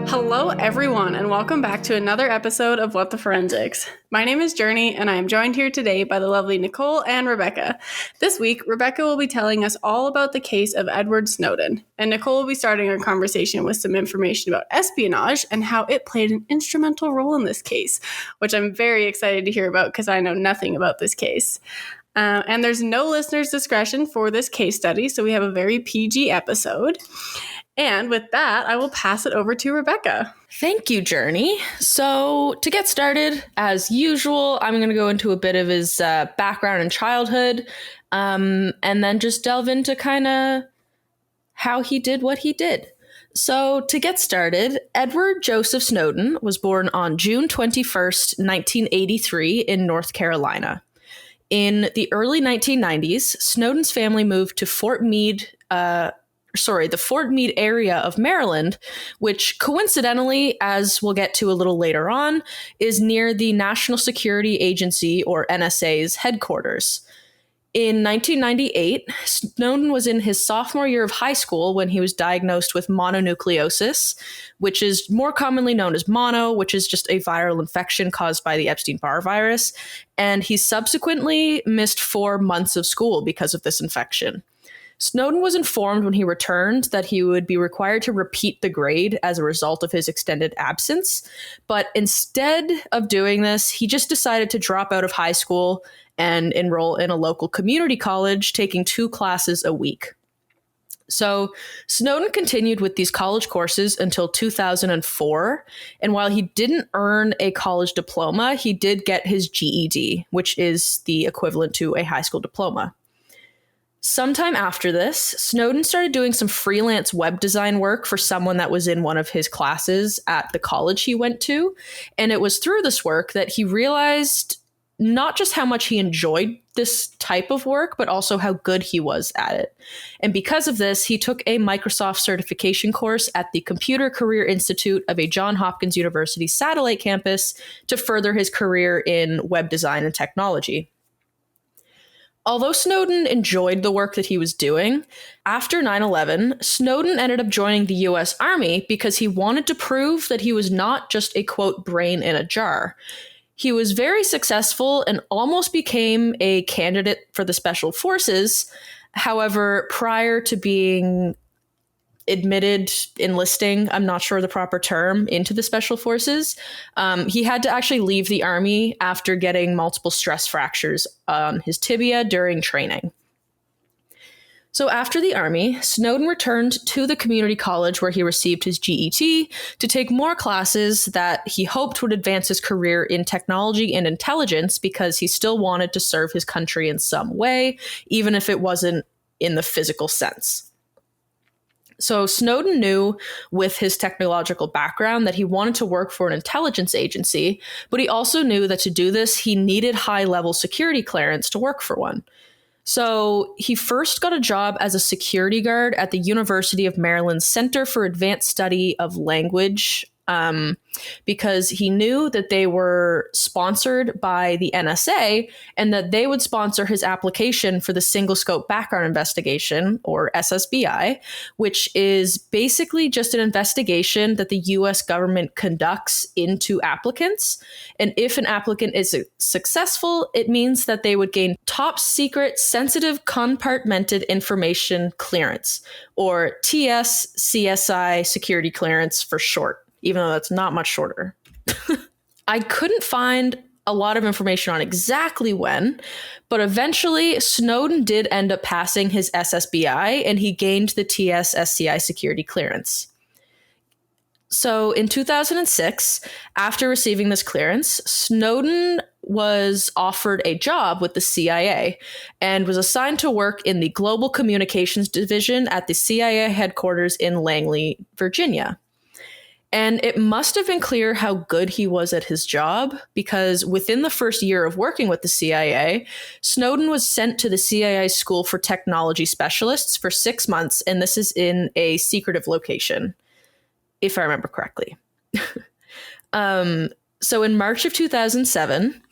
Hello, everyone, and welcome back to another episode of What the Forensics. My name is Journey, and I am joined here today by the lovely Nicole and Rebecca. This week, Rebecca will be telling us all about the case of Edward Snowden, and Nicole will be starting our conversation with some information about espionage and how it played an instrumental role in this case, which I'm very excited to hear about because I know nothing about this case. And there's no listener's discretion for this case study, so we have a very PG episode. And with that, I will pass it over to Rebecca. Thank you, Journey. So to get started, as usual, I'm going to go into a bit of his background and childhood, and then just delve into kind of how he did what he did. So to get started, Edward Joseph Snowden was born on June 21st, 1983 in North Carolina. In the early 1990s, Snowden's family moved to the Fort Meade area of Maryland, which coincidentally, as we'll get to a little later on, is near the National Security Agency, or NSA's, headquarters. In 1998, Snowden was in his sophomore year of high school when he was diagnosed with mononucleosis, which is more commonly known as mono, which is just a viral infection caused by the Epstein-Barr virus, and he subsequently missed 4 months of school because of this infection. Snowden was informed when he returned that he would be required to repeat the grade as a result of his extended absence, but instead of doing this, he just decided to drop out of high school and enroll in a local community college, taking 2 classes a week. So Snowden continued with these college courses until 2004, and while he didn't earn a college diploma, he did get his GED, which is the equivalent to a high school diploma. Sometime after this, Snowden started doing some freelance web design work for someone that was in one of his classes at the college he went to, and it was through this work that he realized not just how much he enjoyed this type of work, but also how good he was at it. And because of this, he took a Microsoft certification course at the Computer Career Institute of a Johns Hopkins University satellite campus to further his career in web design and technology. Although Snowden enjoyed the work that he was doing, after 9/11, Snowden ended up joining the US Army because he wanted to prove that he was not just a, quote, brain in a jar. He was very successful and almost became a candidate for the Special Forces. However, prior to being enlisting, I'm not sure the proper term, into the Special Forces, he had to actually leave the Army after getting multiple stress fractures on his tibia during training. So after the Army, Snowden returned to the community college where he received his GET to take more classes that he hoped would advance his career in technology and intelligence because he still wanted to serve his country in some way, even if it wasn't in the physical sense. So Snowden knew with his technological background that he wanted to work for an intelligence agency, but he also knew that to do this, he needed high-level security clearance to work for one. So he first got a job as a security guard at the University of Maryland's Center for Advanced Study of Language, because he knew that they were sponsored by the NSA and that they would sponsor his application for the Single Scope Background Investigation, or SSBI, which is basically just an investigation that the US government conducts into applicants. And if an applicant is successful, it means that they would gain top secret sensitive compartmented information clearance, or TSCSI security clearance for short, even though that's not much shorter. I couldn't find a lot of information on exactly when, but eventually Snowden did end up passing his SSBI and he gained the TSSCI security clearance. So in 2006, after receiving this clearance, Snowden was offered a job with the CIA and was assigned to work in the Global Communications Division at the CIA headquarters in Langley, Virginia. And it must have been clear how good he was at his job, because within the first year of working with the CIA, Snowden was sent to the CIA School for Technology Specialists for 6 months, and this is in a secretive location, if I remember correctly. So in March of 2007,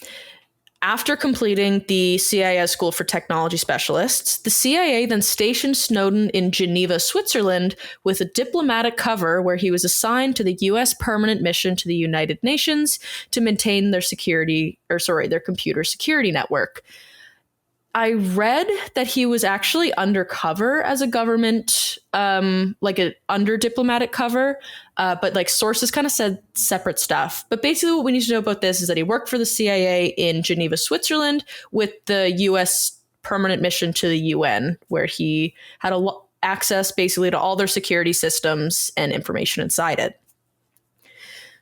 after completing the CIA School for Technology Specialists, the CIA then stationed Snowden in Geneva, Switzerland, with a diplomatic cover where he was assigned to the U.S. permanent mission to the United Nations to maintain their their computer security network. I read that he was actually undercover as a government, under diplomatic cover, but like sources kind of said separate stuff. But basically what we need to know about this is that he worked for the CIA in Geneva, Switzerland, with the U.S. permanent mission to the UN, where he had access basically to all their security systems and information inside it.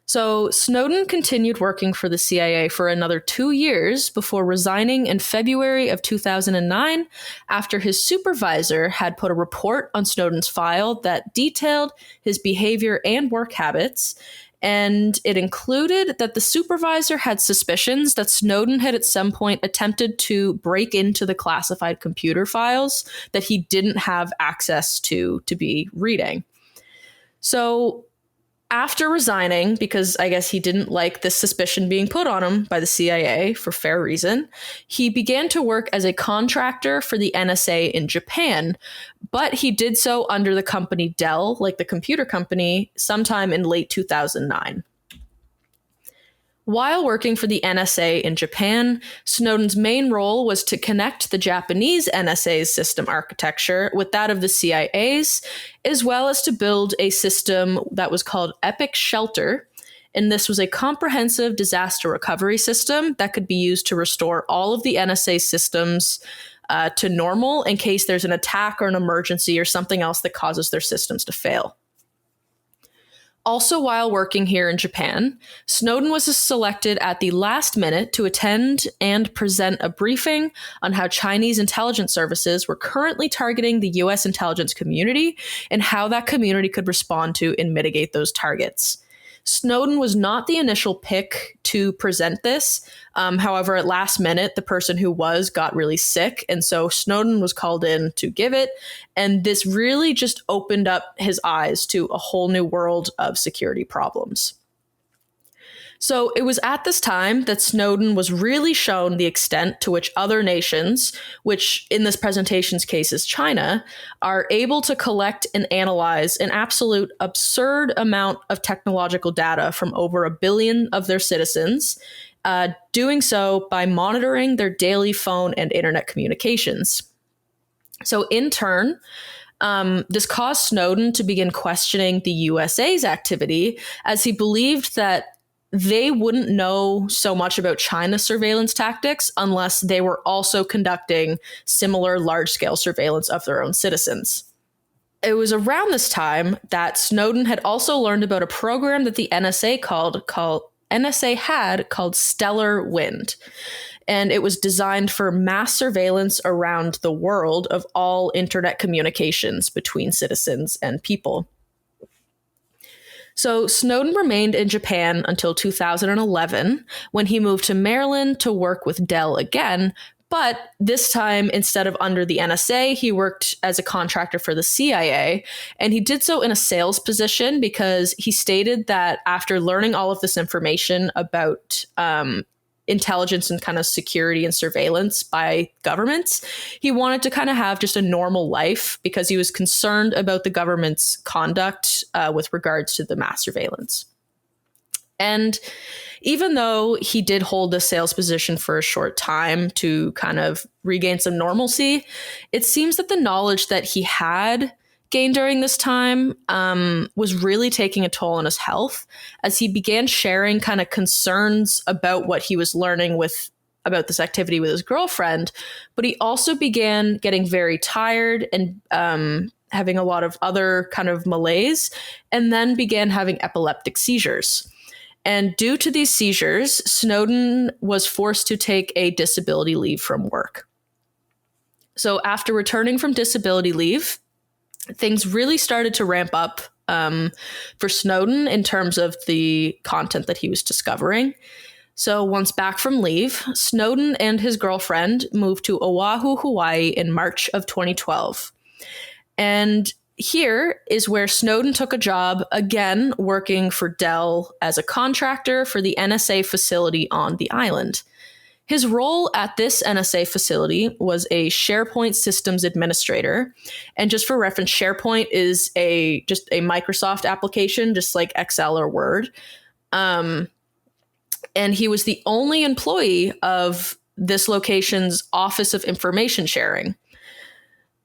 So Snowden continued working for the CIA for another 2 years before resigning in February of 2009 after his supervisor had put a report on Snowden's file that detailed his behavior and work habits. And it included that the supervisor had suspicions that Snowden had at some point attempted to break into the classified computer files that he didn't have access to be reading. So after resigning, because I guess he didn't like this suspicion being put on him by the CIA for fair reason, he began to work as a contractor for the NSA in Japan, but he did so under the company Dell, like the computer company, sometime in late 2009. While working for the NSA in Japan, Snowden's main role was to connect the Japanese NSA's system architecture with that of the CIA's, as well as to build a system that was called Epic Shelter. And this was a comprehensive disaster recovery system that could be used to restore all of the NSA systems to normal in case there's an attack or an emergency or something else that causes their systems to fail. Also, while working here in Japan, Snowden was selected at the last minute to attend and present a briefing on how Chinese intelligence services were currently targeting the U.S. intelligence community and how that community could respond to and mitigate those targets. Snowden was not the initial pick to present this. However, at last minute, the person who got really sick. And so Snowden was called in to give it. And this really just opened up his eyes to a whole new world of security problems. So it was at this time that Snowden was really shown the extent to which other nations, which in this presentation's case is China, are able to collect and analyze an absolute absurd amount of technological data from over 1 billion of their citizens, doing so by monitoring their daily phone and internet communications. So in turn, this caused Snowden to begin questioning the USA's activity, as he believed that they wouldn't know so much about China's surveillance tactics unless they were also conducting similar large-scale surveillance of their own citizens. It was around this time that Snowden had also learned about a program that the NSA had called Stellar Wind. And it was designed for mass surveillance around the world of all internet communications between citizens and people. So Snowden remained in Japan until 2011, when he moved to Maryland to work with Dell again. But this time, instead of under the NSA, he worked as a contractor for the CIA. And he did so in a sales position because he stated that after learning all of this information about intelligence and kind of security and surveillance by governments, he wanted to kind of have just a normal life because he was concerned about the government's conduct with regards to the mass surveillance. And even though he did hold a sales position for a short time to kind of regain some normalcy, it seems that the knowledge that he had gained during this time was really taking a toll on his health, as he began sharing kind of concerns about what he was learning about this activity with his girlfriend. But he also began getting very tired and having a lot of other kind of malaise, and then began having epileptic seizures. And due to these seizures, Snowden was forced to take a disability leave from work. So after returning from disability leave, things really started to ramp up for Snowden in terms of the content that he was discovering. So once back from leave, Snowden and his girlfriend moved to Oahu, Hawaii in March of 2012. And here is where Snowden took a job, again, working for Dell as a contractor for the NSA facility on the island. His role at this NSA facility was a SharePoint systems administrator. And just for reference, SharePoint is just a Microsoft application, just like Excel or Word. And he was the only employee of this location's Office of Information Sharing.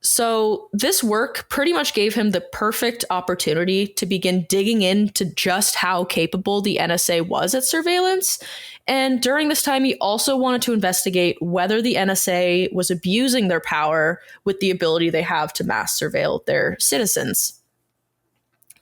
So this work pretty much gave him the perfect opportunity to begin digging into just how capable the NSA was at surveillance. And during this time, he also wanted to investigate whether the NSA was abusing their power with the ability they have to mass surveil their citizens.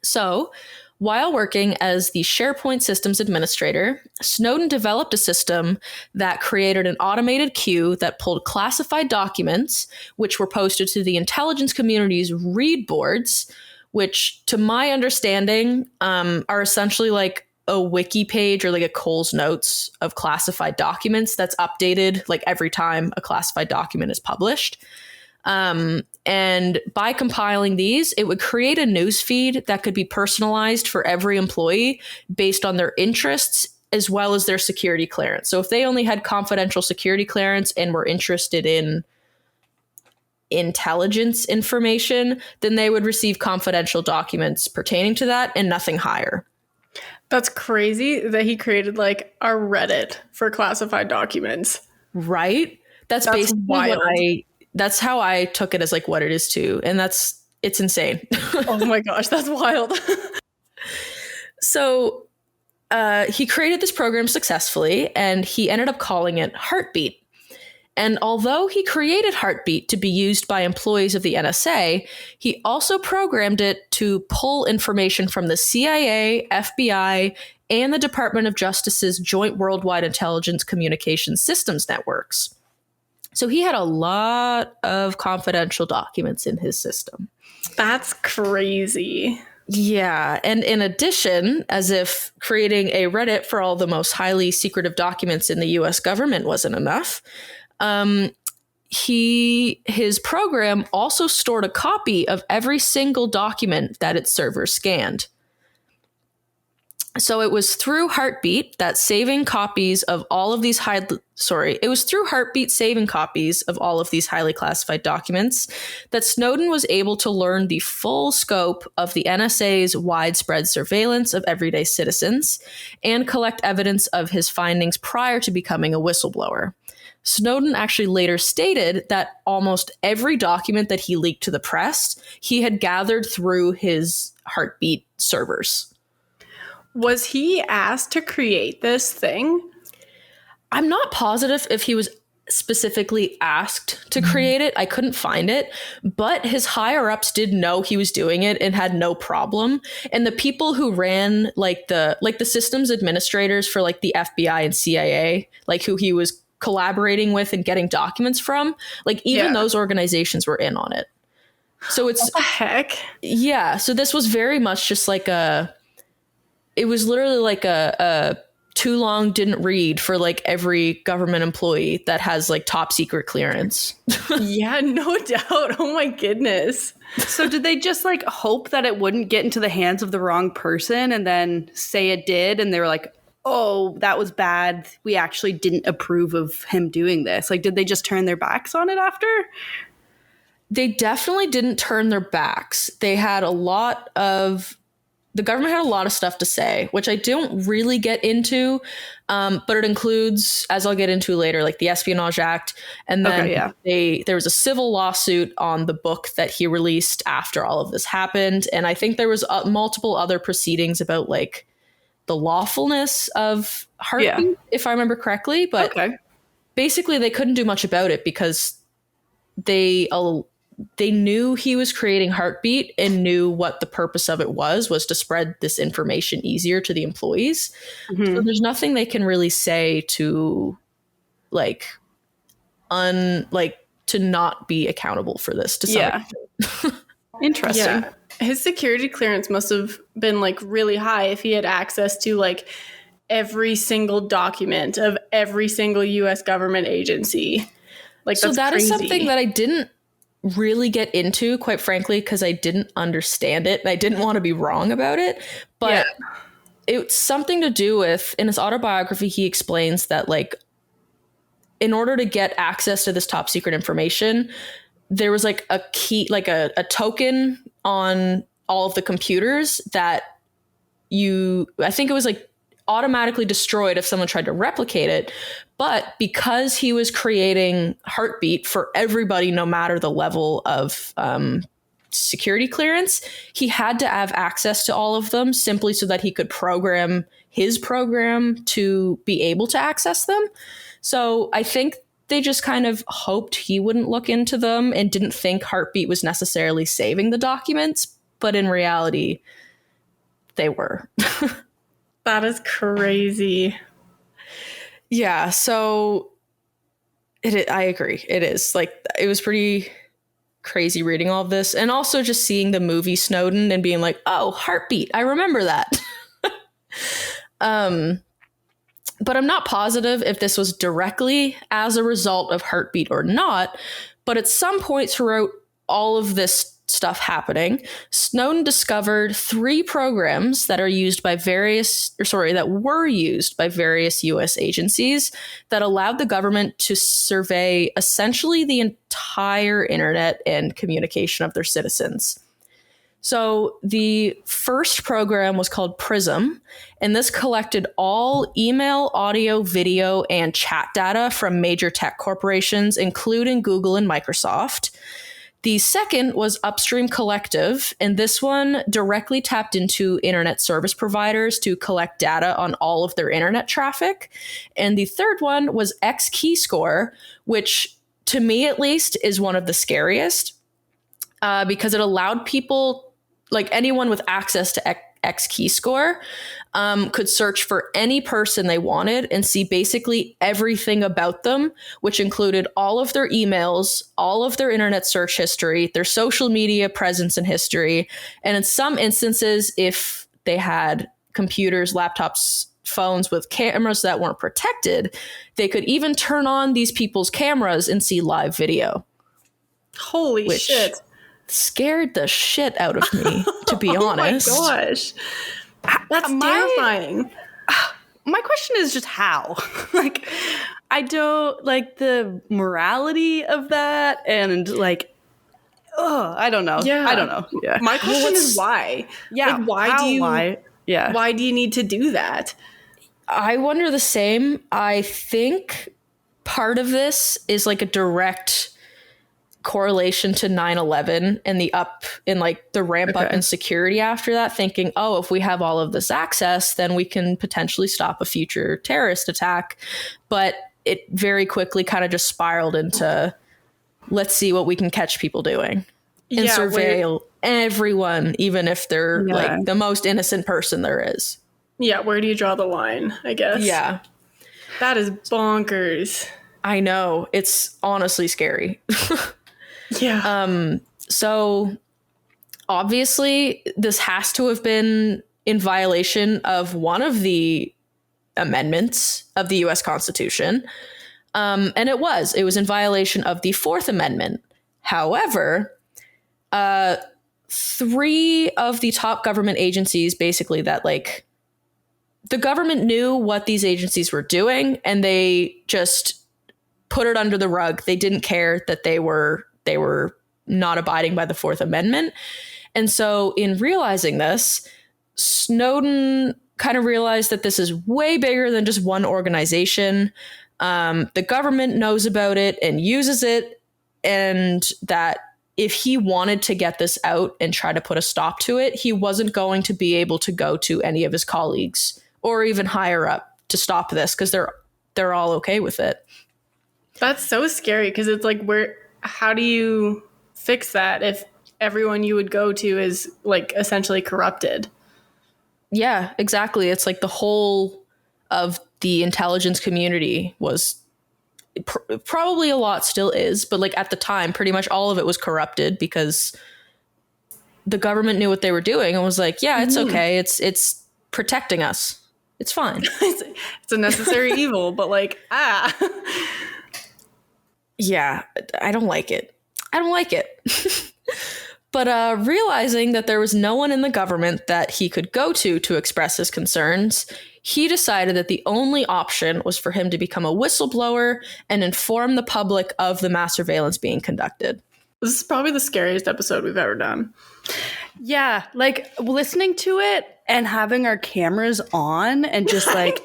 So, while working as the SharePoint systems administrator, Snowden developed a system that created an automated queue that pulled classified documents, which were posted to the intelligence community's read boards, which, to my understanding, are essentially like a wiki page or like a Cole's Notes of classified documents that's updated like every time a classified document is published. And by compiling these, it would create a news feed that could be personalized for every employee based on their interests as well as their security clearance. So if they only had confidential security clearance and were interested in intelligence information, then they would receive confidential documents pertaining to that and nothing higher. That's crazy that he created like a Reddit for classified documents. Right? That's basically wild. That's how I took it as like what it is too. And it's insane. Oh my gosh, that's wild. So he created this program successfully and he ended up calling it Heartbeat. And although he created Heartbeat to be used by employees of the NSA, he also programmed it to pull information from the CIA, FBI, and the Department of Justice's Joint Worldwide Intelligence Communications Systems networks. So he had a lot of confidential documents in his system. That's crazy. Yeah. And in addition, as if creating a Reddit for all the most highly secretive documents in the US government wasn't enough, his program also stored a copy of every single document that its server scanned. So it was through Heartbeat that saving copies of all of these it was through Heartbeat saving copies of all of these highly classified documents that Snowden was able to learn the full scope of the NSA's widespread surveillance of everyday citizens and collect evidence of his findings prior to becoming a whistleblower. Snowden actually later stated that almost every document that he leaked to the press, he had gathered through his Heartbeat servers. Was he asked to create this thing? I'm not positive if he was specifically asked to create it. I couldn't find it, but his higher ups did know he was doing it and had no problem. And the people who ran like the systems administrators for like the FBI and CIA, like who he was collaborating with and getting documents from, like even those organizations were in on it. So it's what the heck? Yeah. So this was very much just like it was literally like a too long didn't read for like every government employee that has like top secret clearance. Yeah, no doubt. Oh my goodness. So did they just like hope that it wouldn't get into the hands of the wrong person and then say it did? And they were like, oh, that was bad. We actually didn't approve of him doing this. Like, did they just turn their backs on it after? They definitely didn't turn their backs. The government had a lot of stuff to say, which I don't really get into, but it includes, as I'll get into later, like the Espionage Act. And then there was a civil lawsuit on the book that he released after all of this happened. And I think there was multiple other proceedings about like the lawfulness of Heartbeat, if I remember correctly. But basically they couldn't do much about it because they knew he was creating Heartbeat and knew what the purpose of it was to spread this information easier to the employees. Mm-hmm. So there's nothing they can really say to to not be accountable for this to some extent. Interesting. Yeah. His security clearance must have been like really high if he had access to like every single document of every single US government agency. Like, so that crazy. is something that I didn't really get into, quite frankly, because I didn't understand it and I didn't want to be wrong about it. But it's something to do with, in his autobiography, he explains that like in order to get access to this top secret information, there was like a key, like a token on all of the computers that I think it was like automatically destroyed if someone tried to replicate it. But because he was creating Heartbeat for everybody, no matter the level of security clearance, he had to have access to all of them simply so that he could program his program to be able to access them. So I think they just kind of hoped he wouldn't look into them and didn't think Heartbeat was necessarily saving the documents. But in reality, they were. That is crazy. Yeah, so I agree. It is. Like, it was pretty crazy reading all of this. And also just seeing the movie Snowden and being like, oh, Heartbeat, I remember that. But I'm not positive if this was directly as a result of Heartbeat or not. But at some point throughout all of this stuff happening, Snowden discovered 3 programs that were used by various US agencies that allowed the government to survey essentially the entire internet and communication of their citizens. So the first program was called Prism, and this collected all email, audio, video, and chat data from major tech corporations, including Google and Microsoft. The second was Upstream Collective, and this one directly tapped into internet service providers to collect data on all of their internet traffic. And the third one was X Keyscore, which to me at least is one of the scariest because it allowed people, like anyone with access to X Keyscore, could search for any person they wanted and see basically everything about them, which included all of their emails, all of their internet search history, their social media presence and history. And in some instances, if they had computers, laptops, phones with cameras that weren't protected, they could even turn on these people's cameras and see live video. Holy shit. Scared the shit out of me, to be honest. Oh my gosh. That's terrifying. My question is just how? Like, I don't like the morality of that, and like, I don't know. Yeah. I don't know. Yeah. My question is why? Yeah. Like, why? Yeah. Why do you need to do that? I wonder the same. I think part of this is like a direct correlation to 9/11 and the ramp up in security after that, thinking, oh, if we have all of this access, then we can potentially stop a future terrorist attack. But it very quickly kind of just spiraled into, let's see what we can catch people doing and surveil everyone, even if they're like the most innocent person there is. Yeah, where do you draw the line, I guess? Yeah. That is bonkers. I know. It's honestly scary. Yeah. So obviously this has to have been in violation of one of the amendments of the US Constitution. And it was in violation of the 4th Amendment. However, 3 of the top government agencies, basically that like the government knew what these agencies were doing and they just put it under the rug. They didn't care that they were not abiding by the 4th Amendment. And so in realizing this, Snowden kind of realized that this is way bigger than just one organization. The government knows about it and uses it, and that if he wanted to get this out and try to put a stop to it, he wasn't going to be able to go to any of his colleagues or even higher up to stop this because they're all okay with it. That's so scary because it's like, how do you fix that if everyone you would go to is like essentially corrupted? Yeah, exactly. It's like the whole of the intelligence community was probably a lot still is, but like at the time, pretty much all of it was corrupted because the government knew what they were doing and was like, yeah, it's okay. It's protecting us. It's fine. It's a necessary evil, but like, Yeah, I don't like it. I don't like it. But realizing that there was no one in the government that he could go to express his concerns, he decided that the only option was for him to become a whistleblower and inform the public of the mass surveillance being conducted. This is probably the scariest episode we've ever done. Yeah, like listening to it and having our cameras on and just like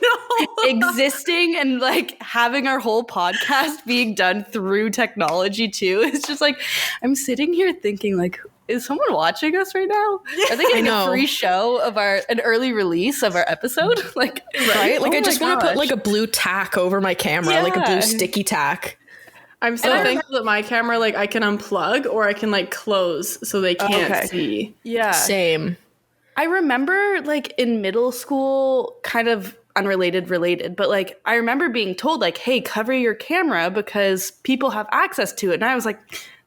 existing and like having our whole podcast being done through technology too. It's just like I'm sitting here thinking like, is someone watching us right now? Are they getting a free show of an early release of our episode? Like, right? Like I just want to put like a blue tack over my camera, like a blue sticky tack. I'm so thankful that my camera, like, I can unplug or I can, like, close so they can't see. Yeah. Same. I remember, like, in middle school, kind of related, but, like, I remember being told, like, hey, cover your camera because people have access to it. And I was like,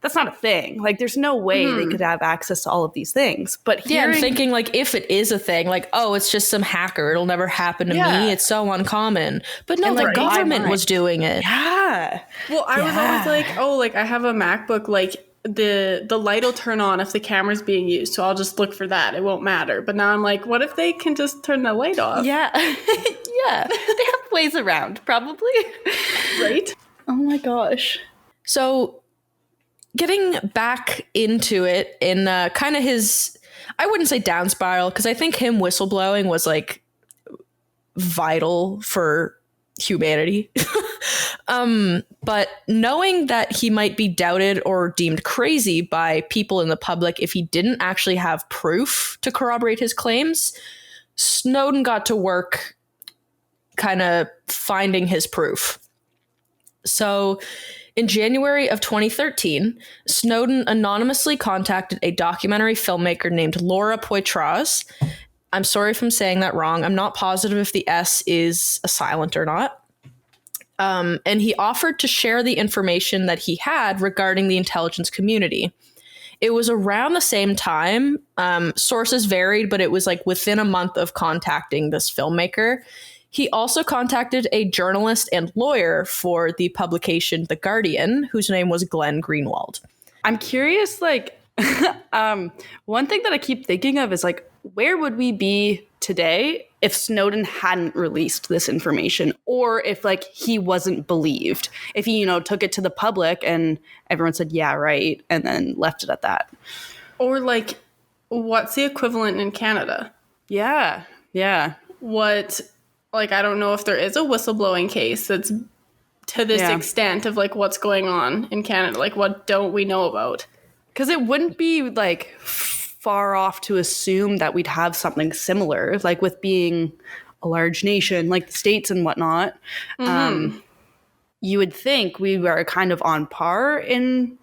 that's not a thing. Like, there's no way they could have access to all of these things. But I'm thinking, like, if it is a thing, like, oh, it's just some hacker. It'll never happen to me. It's so uncommon. But no, the government was doing it. Yeah. Well, I was always like, oh, like, I have a MacBook, like, the light will turn on if the camera's being used. So I'll just look for that. It won't matter. But now I'm like, what if they can just turn the light off? Yeah. Yeah. They have ways around, probably. Right? Oh, my gosh. So getting back into it in kind of his, I wouldn't say down spiral, because I think him whistleblowing was like vital for humanity. But knowing that he might be doubted or deemed crazy by people in the public if he didn't actually have proof to corroborate his claims, Snowden got to work kind of finding his proof. So in January of 2013, Snowden anonymously contacted a documentary filmmaker named Laura Poitras. I'm sorry if I'm saying that wrong. I'm not positive if the S is a silent or not. And he offered to share the information that he had regarding the intelligence community. It was around the same time. Sources varied, but it was like within a month of contacting this filmmaker. He also contacted a journalist and lawyer for the publication The Guardian, whose name was Glenn Greenwald. I'm curious, like, one thing that I keep thinking of is, like, where would we be today if Snowden hadn't released this information, or if, like, he wasn't believed? If he, took it to the public and everyone said, yeah, right, and then left it at that. Or, like, what's the equivalent in Canada? Yeah. Like, I don't know if there is a whistleblowing case that's to this extent of, like, what's going on in Canada. Like, what don't we know about? Because it wouldn't be, like, far off to assume that we'd have something similar, like with being a large nation, like the States and whatnot. You would think we were kind of on par in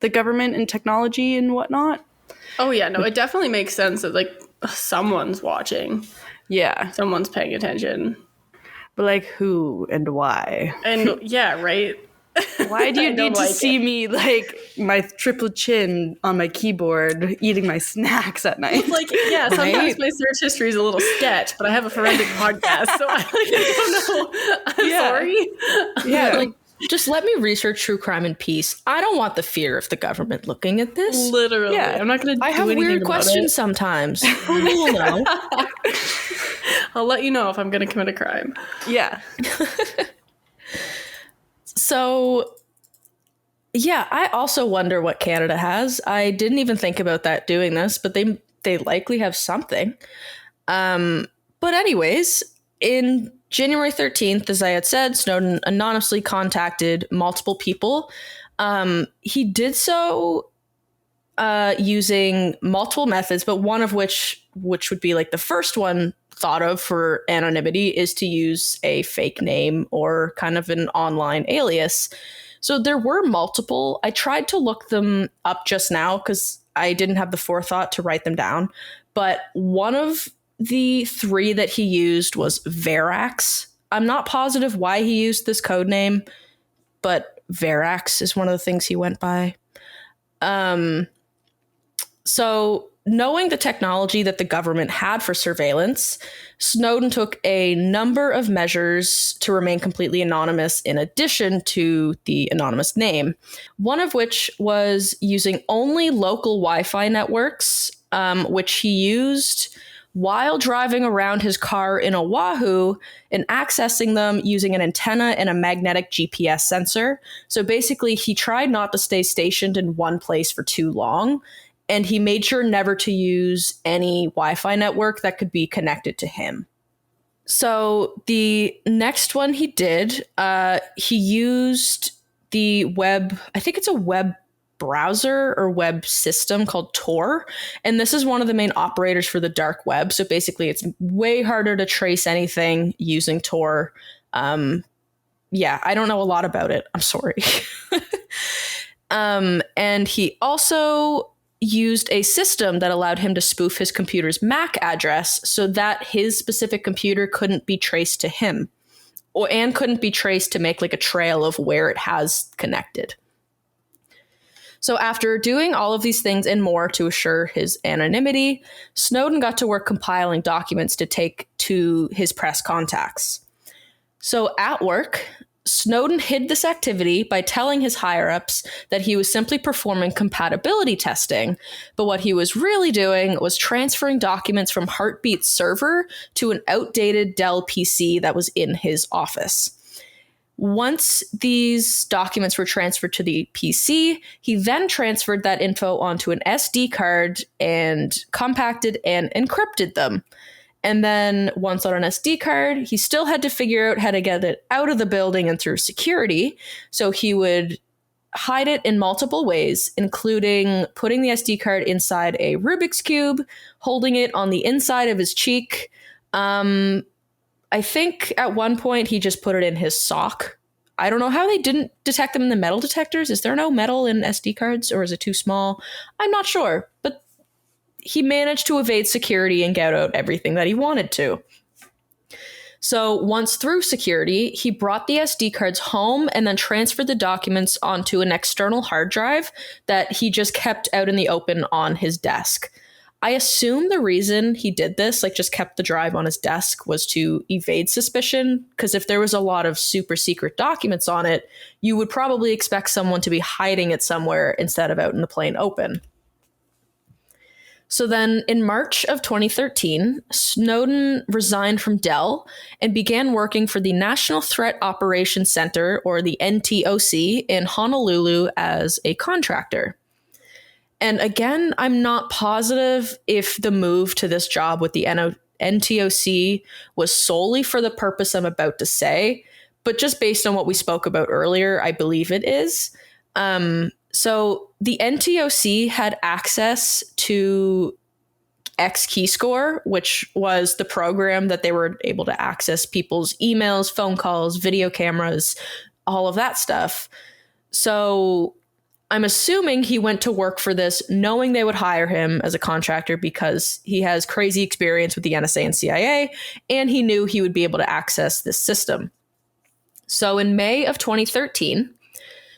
the government and technology and whatnot. Oh, yeah. No, it definitely makes sense that, like, someone's watching. Yeah. Someone's paying attention. But, like, who and why? And, yeah, right? Why do you need to see me, like, my triple chin on my keyboard eating my snacks at night? Like, yeah, sometimes my search history is a little sketch, but I have a forensic podcast, so I don't know. I'm sorry. Yeah, like, just let me research true crime in peace. I don't want the fear of the government looking at this. Literally. Yeah. I'm not going to do anything about it. I have weird questions sometimes. Who will know? I'll let you know if I'm going to commit a crime. Yeah. So, yeah, I also wonder what Canada has. I didn't even think about that doing this, but they likely have something. But anyways, in January 13th, as I had said, Snowden anonymously contacted multiple people. He did so using multiple methods, but one of which would be like the first one thought of for anonymity is to use a fake name or kind of an online alias. So there were multiple. I tried to look them up just now because I didn't have the forethought to write them down. But one of the three that he used was Verax. I'm not positive why he used this code name, but Verax is one of the things he went by. So knowing the technology that the government had for surveillance, Snowden took a number of measures to remain completely anonymous in addition to the anonymous name, one of which was using only local Wi-Fi networks, which he used while driving around his car in Oahu and accessing them using an antenna and a magnetic GPS sensor. So basically, he tried not to stay stationed in one place for too long, and he made sure never to use any Wi-Fi network that could be connected to him. So the next one he did, he used the web, I think it's a web browser or web system called Tor. And this is one of the main operators for the dark web. So basically it's way harder to trace anything using Tor. Yeah, I don't know a lot about it. I'm sorry. And he also used a system that allowed him to spoof his computer's MAC address so that his specific computer couldn't be traced to him and couldn't be traced to make like a trail of where it has connected. So after doing all of these things and more to assure his anonymity, Snowden got to work compiling documents to take to his press contacts. So at work, Snowden hid this activity by telling his higher-ups that he was simply performing compatibility testing, but what he was really doing was transferring documents from Heartbeat's server to an outdated Dell PC that was in his office. Once these documents were transferred to the PC, he then transferred that info onto an SD card and compacted and encrypted them. And then once on an SD card, he still had to figure out how to get it out of the building and through security. So he would hide it in multiple ways, including putting the SD card inside a Rubik's Cube, holding it on the inside of his cheek. I think at one point he just put it in his sock. I don't know how they didn't detect them in the metal detectors. Is there no metal in SD cards, or is it too small? I'm not sure, but he managed to evade security and get out everything that he wanted to. So once through security, he brought the SD cards home and then transferred the documents onto an external hard drive that he just kept out in the open on his desk. I assume the reason he did this, like just kept the drive on his desk, was to evade suspicion, because if there was a lot of super secret documents on it, you would probably expect someone to be hiding it somewhere instead of out in the plain open. So then in March of 2013, Snowden resigned from Dell and began working for the National Threat Operations Center, or the NTOC, in Honolulu as a contractor. And again, I'm not positive if the move to this job with the NTOC was solely for the purpose I'm about to say, but just based on what we spoke about earlier, I believe it is. So the NTOC had access to X-Keyscore, which was the program that they were able to access people's emails, phone calls, video cameras, all of that stuff. So I'm assuming he went to work for this knowing they would hire him as a contractor because he has crazy experience with the NSA and CIA, and he knew he would be able to access this system. So in May of 2013,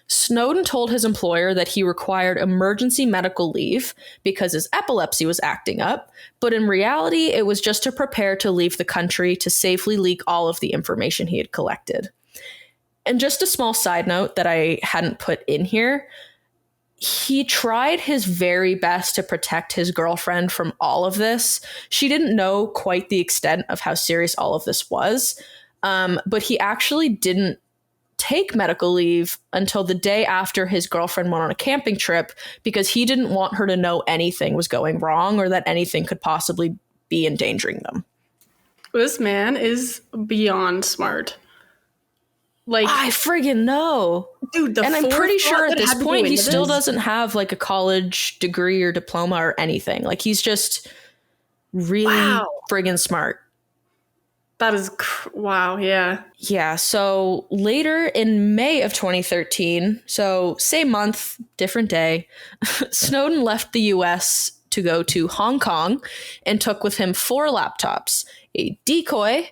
Snowden told his employer that he required emergency medical leave because his epilepsy was acting up, but in reality, it was just to prepare to leave the country to safely leak all of the information he had collected. And just a small side note that I hadn't put in here, he tried his very best to protect his girlfriend from all of this. She didn't know quite the extent of how serious all of this was, but he actually didn't take medical leave until the day after his girlfriend went on a camping trip because he didn't want her to know anything was going wrong or that anything could possibly be endangering them. This man is beyond smart. Like, I friggin' know. Dude, and I'm pretty sure at this point he still doesn't have like a college degree or diploma or anything. Like, he's just really friggin' smart. That is, wow, yeah. Yeah, so later in May of 2013, so same month, different day, Snowden left the US to go to Hong Kong and took with him 4 laptops, a decoy,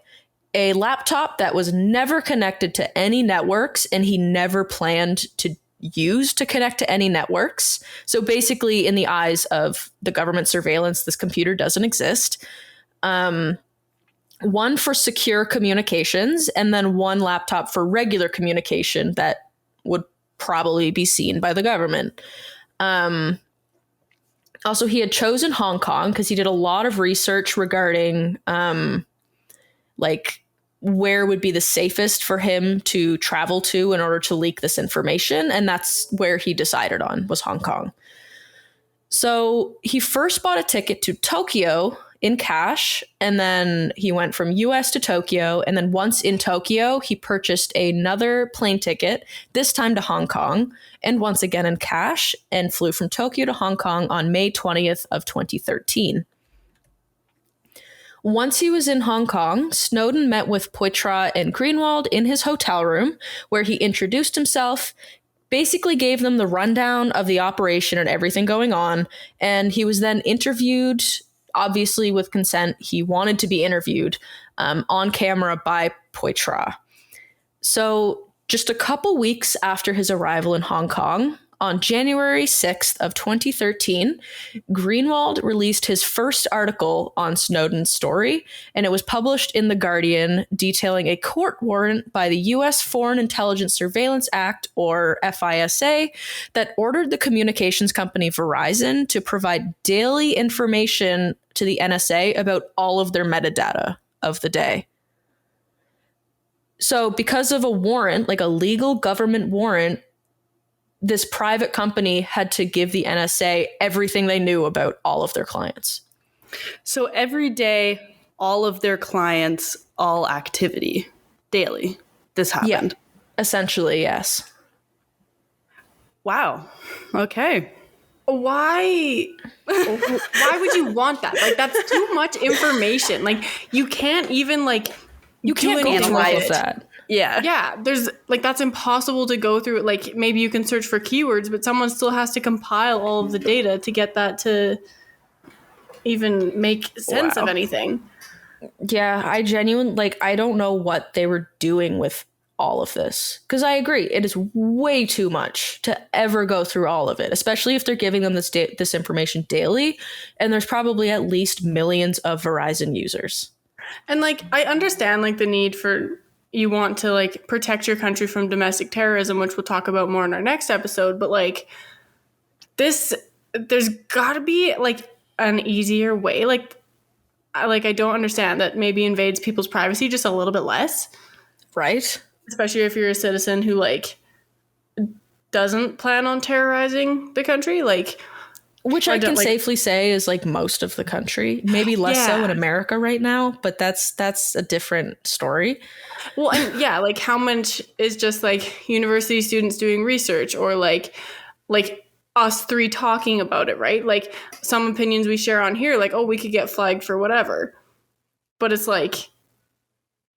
a laptop that was never connected to any networks, and he never planned to use to connect to any networks. So basically, in the eyes of the government surveillance, this computer doesn't exist. One for secure communications, and then one laptop for regular communication that would probably be seen by the government. Also, he had chosen Hong Kong because he did a lot of research regarding like where would be the safest for him to travel to in order to leak this information. And that's where he decided on, was Hong Kong. So he first bought a ticket to Tokyo in cash, and then he went from US to Tokyo. And then once in Tokyo, he purchased another plane ticket, this time to Hong Kong, and once again in cash, and flew from Tokyo to Hong Kong on May 20th of 2013. Once he was in Hong Kong, Snowden met with Poitras and Greenwald in his hotel room, where he introduced himself, basically gave them the rundown of the operation and everything going on, and he was then interviewed. Obviously, with consent, he wanted to be interviewed on camera by Poitras. So just a couple weeks after his arrival in Hong Kong, on January 6th of 2013, Greenwald released his first article on Snowden's story, and it was published in The Guardian, detailing a court warrant by the U.S. Foreign Intelligence Surveillance Act, or FISA, that ordered the communications company Verizon to provide daily information to the NSA about all of their metadata of the day. So because of a warrant, like a legal government warrant, this private company had to give the NSA everything they knew about all of their clients. So every day, all of their clients, all activity, daily, this happened. Yeah, essentially, yes. Wow. Okay. Why would you want that? Like, that's too much information. Like, you can't even, like, You can't go through all of that. Yeah. There's, like, that's impossible to go through. Like, maybe you can search for keywords, but someone still has to compile all of the data to get that to even make sense of anything. Yeah, I genuinely, like, I don't know what they were doing with all of this. Because I agree, it is way too much to ever go through all of it, especially if they're giving them this information daily, and there's probably at least millions of Verizon users. And, like, I understand, like, the need for, you want to, like, protect your country from domestic terrorism, which we'll talk about more in our next episode. But, like, there's got to be, like, an easier way. Like, I don't understand that maybe invades people's privacy just a little bit less. Right? Especially if you're a citizen who, like, doesn't plan on terrorizing the country. Like, which I can safely say is, like, most of the country. Maybe less so in America right now, but that's a different story. Well, and yeah, like, how much is just, like, university students doing research, or like us three talking about it, right? Like, some opinions we share on here, like, oh, we could get flagged for whatever. But it's like,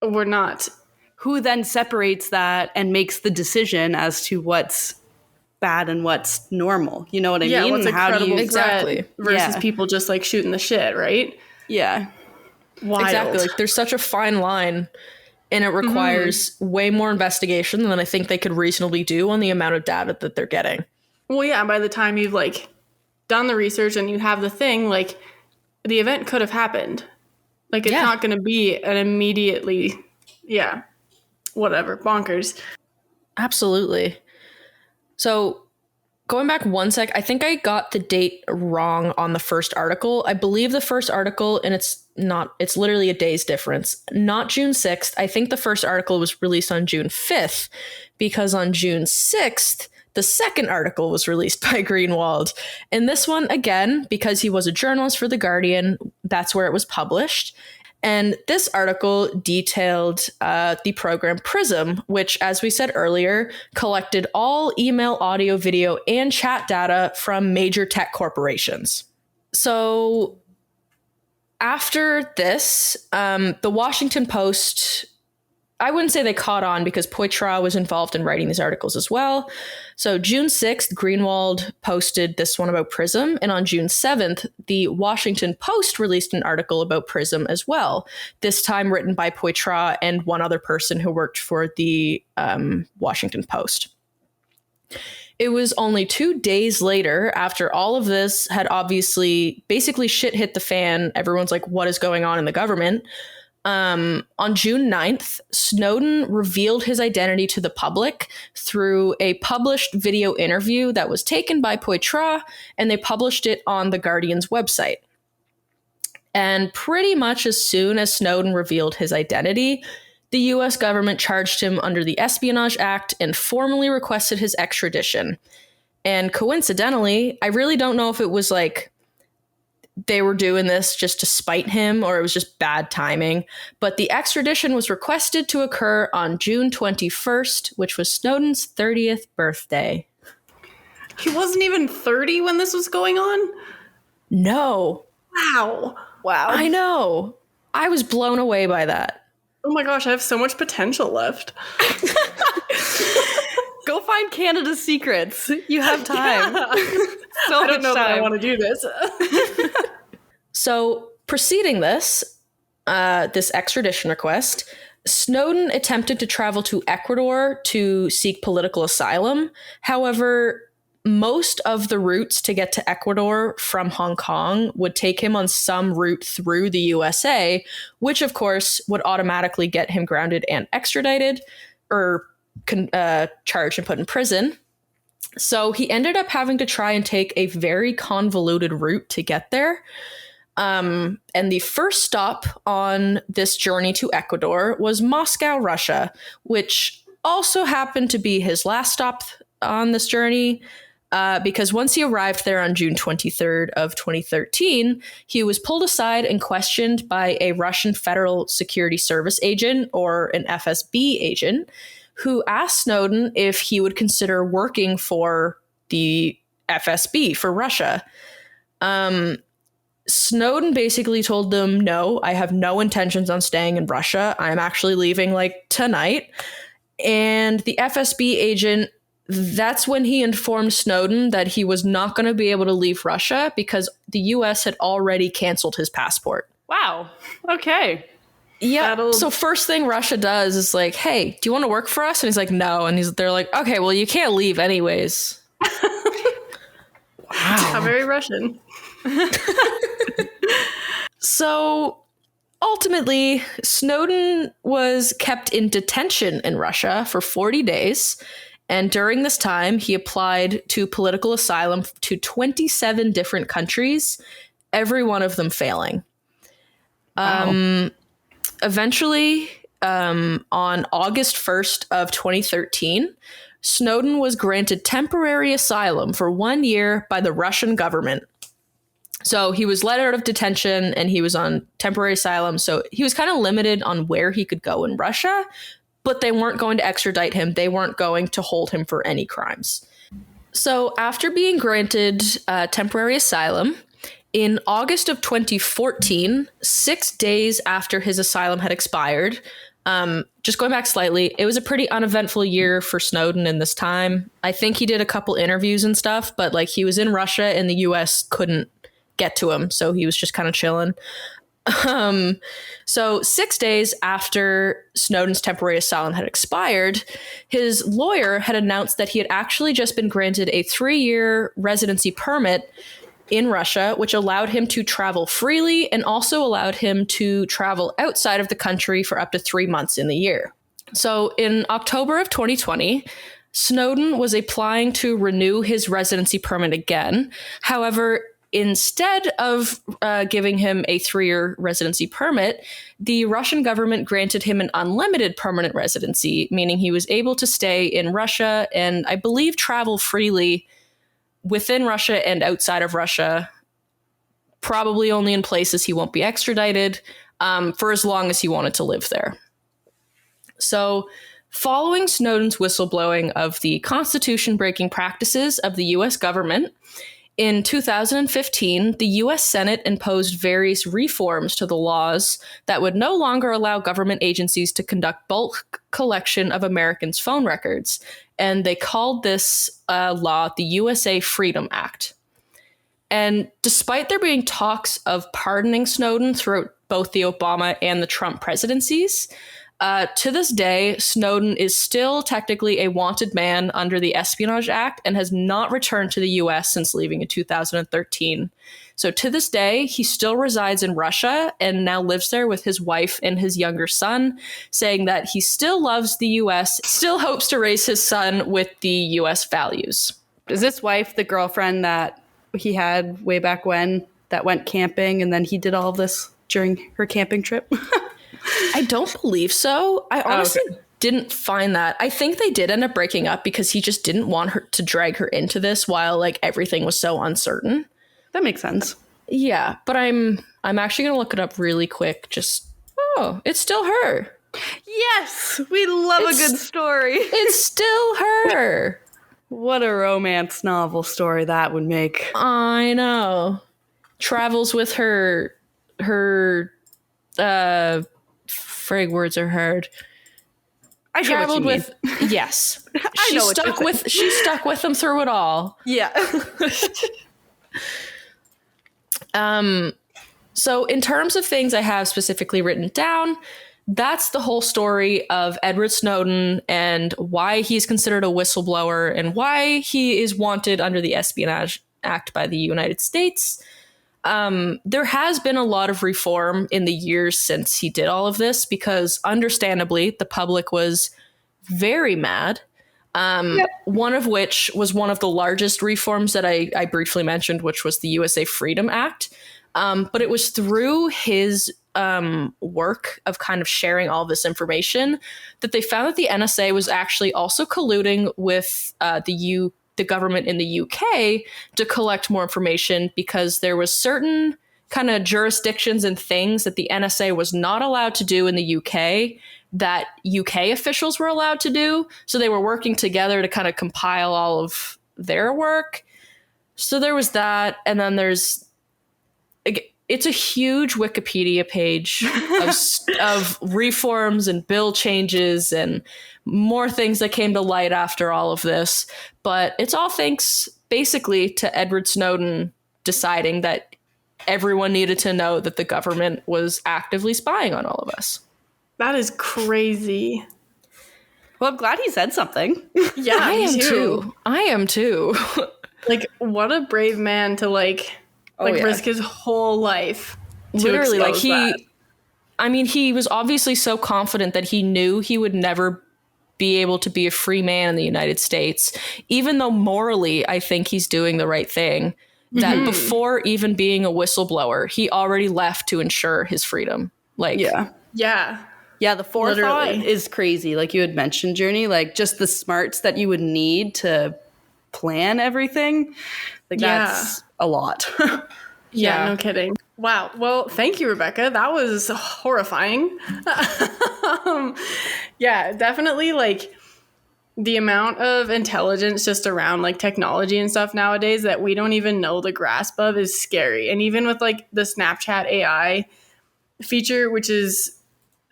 we're not. Who then separates that and makes the decision as to what's bad and what's normal? You know what I mean? What's a credible exactly versus people just, like, shooting the shit, right? Yeah. Wild. Exactly. Like, there's such a fine line, and it requires way more investigation than I think they could reasonably do on the amount of data that they're getting. Well, yeah, by the time you've, like, done the research and you have the thing, like, the event could have happened. Like, it's not going to be an immediately, whatever, bonkers. Absolutely. So going back one sec, I think I got the date wrong on the first article. I believe the first article, and it's literally a day's difference, not June 6th. I think the first article was released on June 5th, because on June 6th, the second article was released by Greenwald. And this one, again, because he was a journalist for The Guardian, that's where it was published. And this article detailed the program Prism, which, as we said earlier, collected all email, audio, video, and chat data from major tech corporations. So after this, the Washington Post, I wouldn't say they caught on, because Poitras was involved in writing these articles as well. So June 6th, Greenwald posted this one about Prism. And on June 7th, the Washington Post released an article about Prism as well, this time written by Poitras and one other person who worked for the Washington Post. It was only 2 days later, after all of this had obviously basically shit hit the fan. Everyone's like, what is going on in the government? On June 9th, Snowden revealed his identity to the public through a published video interview that was taken by Poitras, and they published it on The Guardian's website. And pretty much as soon as Snowden revealed his identity, the US government charged him under the Espionage Act and formally requested his extradition. And coincidentally, I really don't know if it was like they were doing this just to spite him or it was just bad timing, but the extradition was requested to occur on June 21st, which was Snowden's 30th birthday. He wasn't even 30 when this was going on? No. Wow. I know. I was blown away by that. Oh my gosh, I have so much potential left. Go find Canada's secrets. You have time. Yeah. So I don't know time. that I want to do this. So, preceding this extradition request, Snowden attempted to travel to Ecuador to seek political asylum. However, most of the routes to get to Ecuador from Hong Kong would take him on some route through the USA, which of course would automatically get him grounded and extradited or charged and put in prison. So he ended up having to try and take a very convoluted route to get there. And the first stop on this journey to Ecuador was Moscow, Russia, which also happened to be his last stop on this journey. Because once he arrived there on June 23rd of 2013, he was pulled aside and questioned by a Russian Federal Security Service agent, or an FSB agent, who asked Snowden if he would consider working for the FSB for Russia. Snowden basically told them, no, I have no intentions on staying in Russia. I'm actually leaving like tonight. And the FSB agent, that's when he informed Snowden that he was not going to be able to leave Russia because the US had already canceled his passport. Wow. Okay. Yeah. So first thing Russia does is like, hey, do you want to work for us? And he's like, no. And they're like, okay, well, you can't leave anyways. Wow. How very Russian. So ultimately, Snowden was kept in detention in Russia for 40 days. And during this time, he applied to political asylum to 27 different countries, every one of them failing. Wow. Eventually, on August 1st of 2013, Snowden was granted temporary asylum for 1 year by the Russian government. So he was let out of detention and he was on temporary asylum. So he was kind of limited on where he could go in Russia, but they weren't going to extradite him. They weren't going to hold him for any crimes. So after being granted temporary asylum, in August of 2014, 6 days after his asylum had expired, just going back slightly, it was a pretty uneventful year for Snowden in this time. I think he did a couple interviews and stuff, but like he was in Russia and the US couldn't get to him. So he was just kind of chilling. So 6 days after Snowden's temporary asylum had expired, his lawyer had announced that he had actually just been granted a 3-year residency permit in Russia, which allowed him to travel freely and also allowed him to travel outside of the country for up to 3 months in the year. So in October of 2020, Snowden was applying to renew his residency permit again. However, instead of giving him a 3-year residency permit, the Russian government granted him an unlimited permanent residency, meaning he was able to stay in Russia and I believe travel freely within Russia and outside of Russia, probably only in places he won't be extradited, for as long as he wanted to live there. So following Snowden's whistleblowing of the constitution-breaking practices of the US government, in 2015, the US Senate imposed various reforms to the laws that would no longer allow government agencies to conduct bulk collection of Americans' phone records. And they called this law the USA Freedom Act. And despite there being talks of pardoning Snowden throughout both the Obama and the Trump presidencies, To this day, Snowden is still technically a wanted man under the Espionage Act and has not returned to the US since leaving in 2013. So to this day, he still resides in Russia and now lives there with his wife and his younger son, saying that he still loves the US, still hopes to raise his son with the US values. Is this wife the girlfriend that he had way back when that went camping and then he did all this during her camping trip? I don't believe so. I honestly didn't find that. I think they did end up breaking up because he just didn't want her to drag her into this while like everything was so uncertain. That makes sense. Yeah, but I'm actually gonna look it up really quick. It's still her. Yes, we love a good story. It's still her. What a romance novel story that would make. I know. Travels with her frig words are hard. I traveled with yes. She stuck with him through it all. Yeah. So in terms of things I have specifically written down, that's the whole story of Edward Snowden and why he's considered a whistleblower and why he is wanted under the Espionage Act by the United States. There has been a lot of reform in the years since he did all of this because understandably the public was very mad. One of which was one of the largest reforms that I briefly mentioned, which was the USA Freedom Act. But it was through his work of kind of sharing all this information that they found that the NSA was actually also colluding with the government in the UK to collect more information because there was certain kind of jurisdictions and things that the NSA was not allowed to do in the UK that UK officials were allowed to do. So they were working together to kind of compile all of their work. So there was that. And then it's a huge Wikipedia page of reforms and bill changes and more things that came to light after all of this. But it's all thanks basically to Edward Snowden deciding that everyone needed to know that the government was actively spying on all of us. That is crazy. Well, I'm glad he said something. Yeah, I am too. Like, what a brave man to risk his whole life. Literally, he was obviously so confident that he knew he would never be able to be a free man in the United States, even though morally, I think he's doing the right thing. That before even being a whistleblower, he already left to ensure his freedom. Yeah, the forethought is crazy. Like you had mentioned, Journey, like just the smarts that you would need to plan everything. Like that's a lot. Yeah, no kidding. Wow. Well, thank you, Rebecca. That was horrifying. Yeah, definitely like the amount of intelligence just around like technology and stuff nowadays that we don't even know the grasp of is scary. And even with like the Snapchat AI feature, which is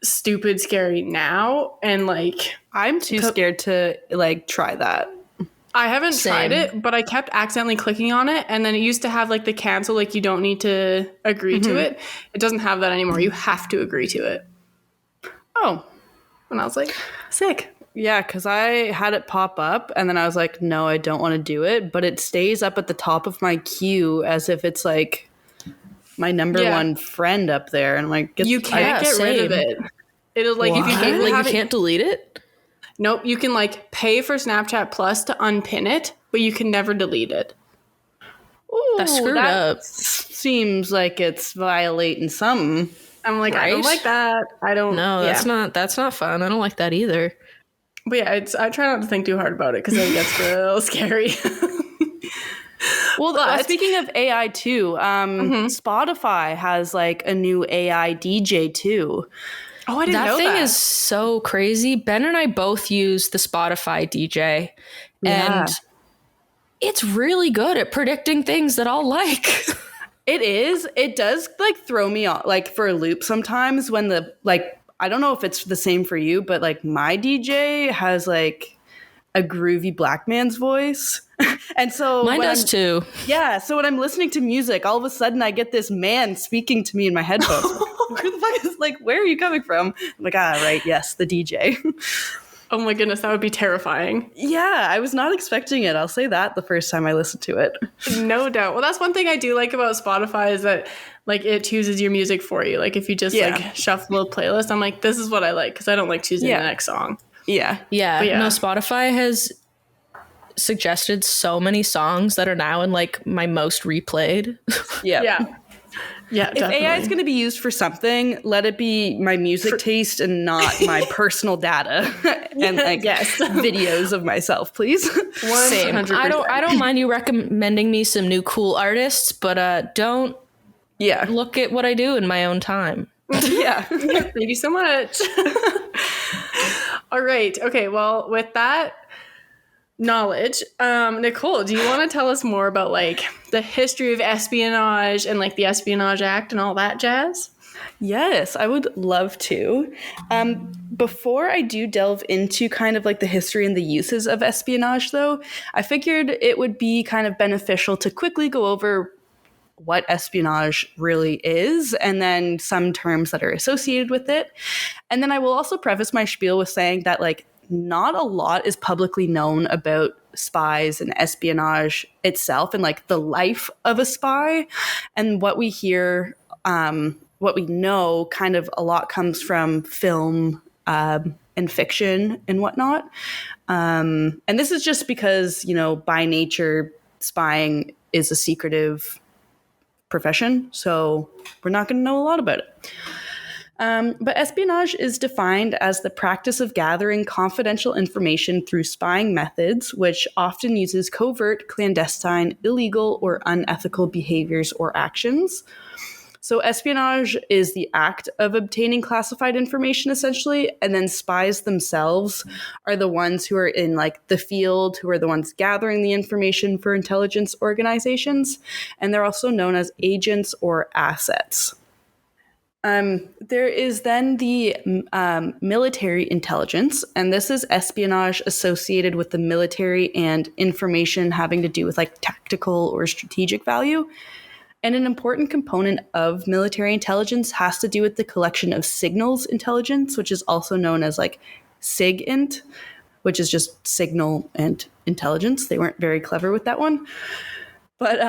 stupid scary now, and like I'm too scared to like try that. I haven't tried it, but I kept accidentally clicking on it, and then it used to have like the cancel, like you don't need to agree to it. It doesn't have that anymore. You have to agree to it. Oh. And I was like, sick. Yeah, because I had it pop up, and then I was like, no, I don't want to do it, but it stays up at the top of my queue as if it's like my number one friend up there, and I'm like, you can't get rid of it. It'll like if you can't delete it. Nope, you can like pay for Snapchat Plus to unpin it, but you can never delete it. Ooh, that's screwed up. Seems like it's violating something. I'm like, right? I don't like that. I don't. No, that's not fun. I don't like that either. But yeah, I try not to think too hard about it because it gets real scary. Well, speaking of AI too, Spotify has like a new AI DJ too. Oh, I didn't know that. That thing is so crazy. Ben and I both use the Spotify DJ, and it's really good at predicting things that I'll like. It is. It does like throw me off, like for a loop sometimes when the like. I don't know if it's the same for you, but like my DJ has like a groovy black man's voice. And so mine does too. Yeah. So when I'm listening to music, all of a sudden I get this man speaking to me in my headphones. who the fuck is, like, where are you coming from? I'm like, right, yes, the DJ. Oh my goodness, that would be terrifying. Yeah, I was not expecting it. I'll say that the first time I listened to it. No doubt. Well, that's one thing I do like about Spotify is that, like, it chooses your music for you. Like, if you just, like, shuffle a playlist, I'm like, this is what I like, because I don't like choosing the next song. Yeah. Yeah. No, Spotify has suggested so many songs that are now in, like, my most replayed. Yeah. Yeah, if AI is going to be used for something, let it be my music taste and not my personal data and videos of myself, please. Same. I don't mind you recommending me some new cool artists, but don't look at what I do in my own time. Yeah. Thank you so much. All right. Okay. Well, with that knowledge, Nicole, do you want to tell us more about, like, the history of espionage and, like, the Espionage Act and all that jazz? Yes, I would love to. Before I do delve into kind of like the history and the uses of espionage, though, I figured it would be kind of beneficial to quickly go over what espionage really is, and then some terms that are associated with it. And then I will also preface my spiel with saying that, like, not a lot is publicly known about spies and espionage itself and, like, the life of a spy. And what we hear, what we know, kind of a lot comes from film and fiction and whatnot. And this is just because, you know, by nature, spying is a secretive profession, so we're not going to know a lot about it. But espionage is defined as the practice of gathering confidential information through spying methods, which often uses covert, clandestine, illegal, or unethical behaviors or actions. So espionage is the act of obtaining classified information, essentially, and then spies themselves are the ones who are in, like, the field, who are the ones gathering the information for intelligence organizations, and they're also known as agents or assets. There is then the military intelligence, and this is espionage associated with the military and information having to do with, like, tactical or strategic value. And an important component of military intelligence has to do with the collection of signals intelligence, which is also known as, like, SIGINT, which is just signal and intelligence. They weren't very clever with that one. But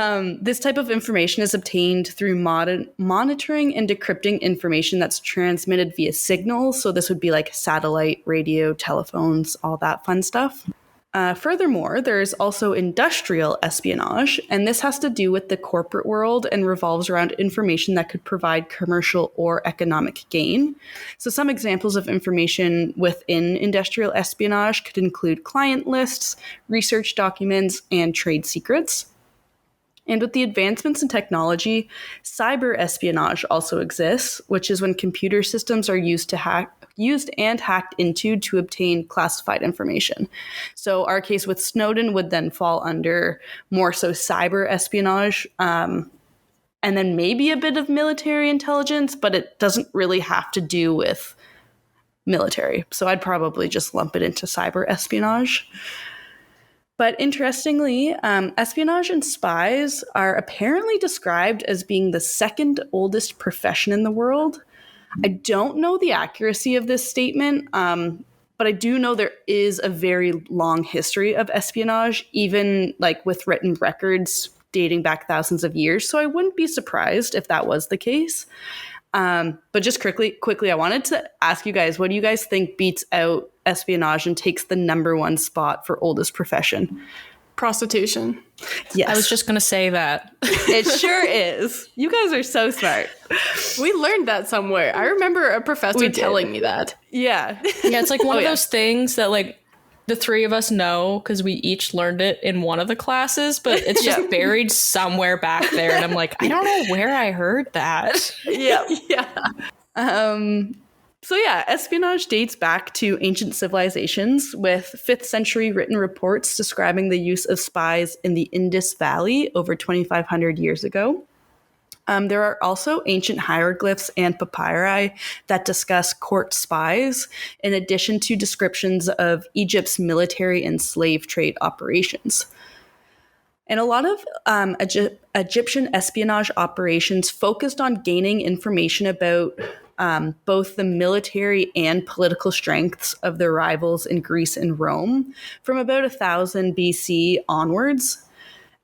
this type of information is obtained through monitoring and decrypting information that's transmitted via signals. So this would be like satellite, radio, telephones, all that fun stuff. Furthermore, there's also industrial espionage, and this has to do with the corporate world and revolves around information that could provide commercial or economic gain. So some examples of information within industrial espionage could include client lists, research documents, and trade secrets. And with the advancements in technology, cyber espionage also exists, which is when computer systems are used and hacked into to obtain classified information. So our case with Snowden would then fall under more so cyber espionage, and then maybe a bit of military intelligence, but it doesn't really have to do with military. So I'd probably just lump it into cyber espionage. But interestingly, espionage and spies are apparently described as being the second oldest profession in the world. I don't know the accuracy of this statement, but I do know there is a very long history of espionage, even like with written records dating back thousands of years. So I wouldn't be surprised if that was the case. But just quickly, I wanted to ask you guys, what do you guys think beats out espionage and takes the number one spot for oldest profession? Prostitution. Yes. I was just going to say that. It sure is. You guys are so smart. We learned that somewhere. I remember a professor telling me that. Yeah. Yeah, it's like one of those things that, like, the three of us know because we each learned it in one of the classes, but it's just buried somewhere back there. And I'm like, I don't know where I heard that. Yeah. So espionage dates back to ancient civilizations, with 5th century written reports describing the use of spies in the Indus Valley over 2,500 years ago. There are also ancient hieroglyphs and papyri that discuss court spies, in addition to descriptions of Egypt's military and slave trade operations. And a lot of Egyptian espionage operations focused on gaining information about both the military and political strengths of their rivals in Greece and Rome from about 1000 BC onwards.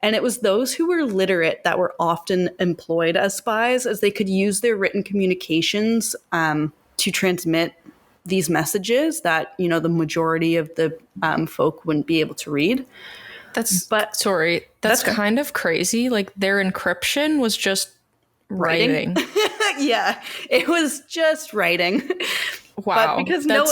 And it was those who were literate that were often employed as spies, as they could use their written communications to transmit these messages that, you know, the majority of the folk wouldn't be able to read. That's kind of crazy. Like, their encryption was just writing. Yeah, it was just writing. Wow. But because the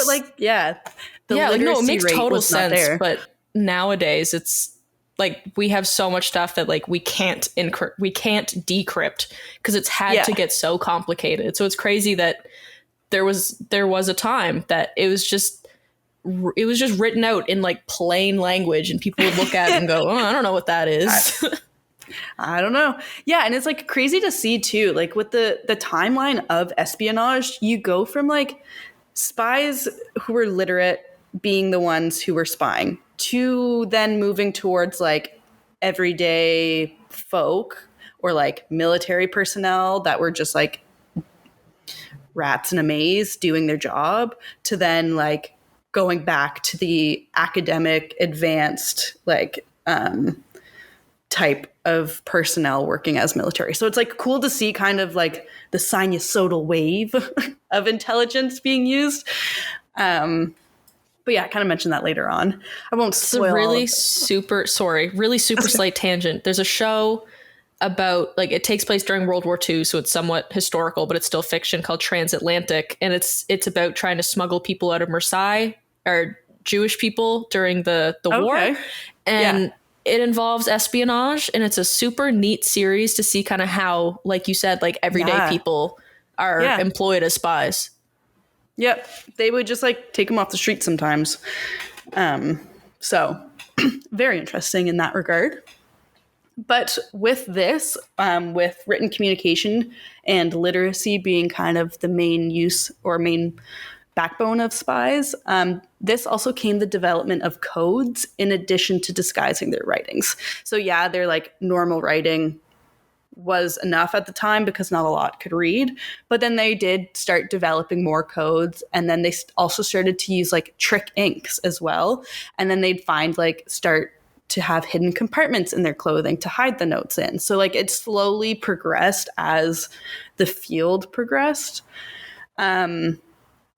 literacy it makes rate total was not sense. there. But nowadays, it's like we have so much stuff that like we can't decrypt because it's had to get so complicated. So it's crazy that there was a time that it was just written out in like plain language, and people would look at it and go, "Oh, I don't know what that is." I don't know. Yeah, and it's like crazy to see too, like with the timeline of espionage, you go from like spies who were literate being the ones who were spying to then moving towards like everyday folk or like military personnel that were just like rats in a maze doing their job, to then like going back to the academic advanced like type of personnel working as military. So it's like cool to see kind of like the sinusoidal wave of intelligence being used. But yeah, I kind of mentioned that later on. I won't spoil. It's a really super slight tangent. There's a show about, like, it takes place during World War II, so it's somewhat historical, but it's still fiction, called Transatlantic, and it's about trying to smuggle people out of Marseille, or Jewish people during the war, and it involves espionage, and it's a super neat series to see kind of how, like you said, like everyday people are employed as spies. Yep, they would just like take them off the street sometimes. So very interesting in that regard. But with this, with written communication and literacy being kind of the main use or main backbone of spies, this also came the development of codes in addition to disguising their writings. So yeah, their like normal writing was enough at the time because not a lot could read, but then they did start developing more codes, and then they also started to use like trick inks as well, and then they'd start to have hidden compartments in their clothing to hide the notes in. So like it slowly progressed as the field progressed.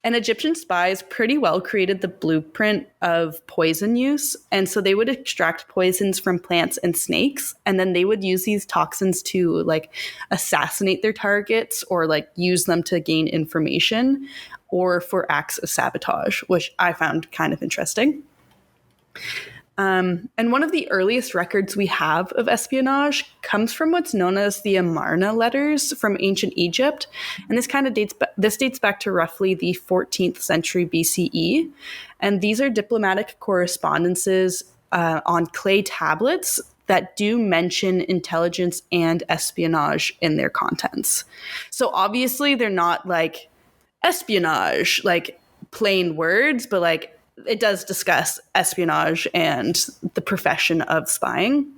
And Egyptian spies pretty well created the blueprint of poison use. And so they would extract poisons from plants and snakes, and then they would use these toxins to like assassinate their targets or like use them to gain information or for acts of sabotage, which I found kind of interesting. And one of the earliest records we have of espionage comes from what's known as the Amarna letters from ancient Egypt. And this kind of dates back to roughly the 14th century BCE. And these are diplomatic correspondences on clay tablets that do mention intelligence and espionage in their contents. So obviously they're not like espionage, like plain words, but like it does discuss espionage and the profession of spying.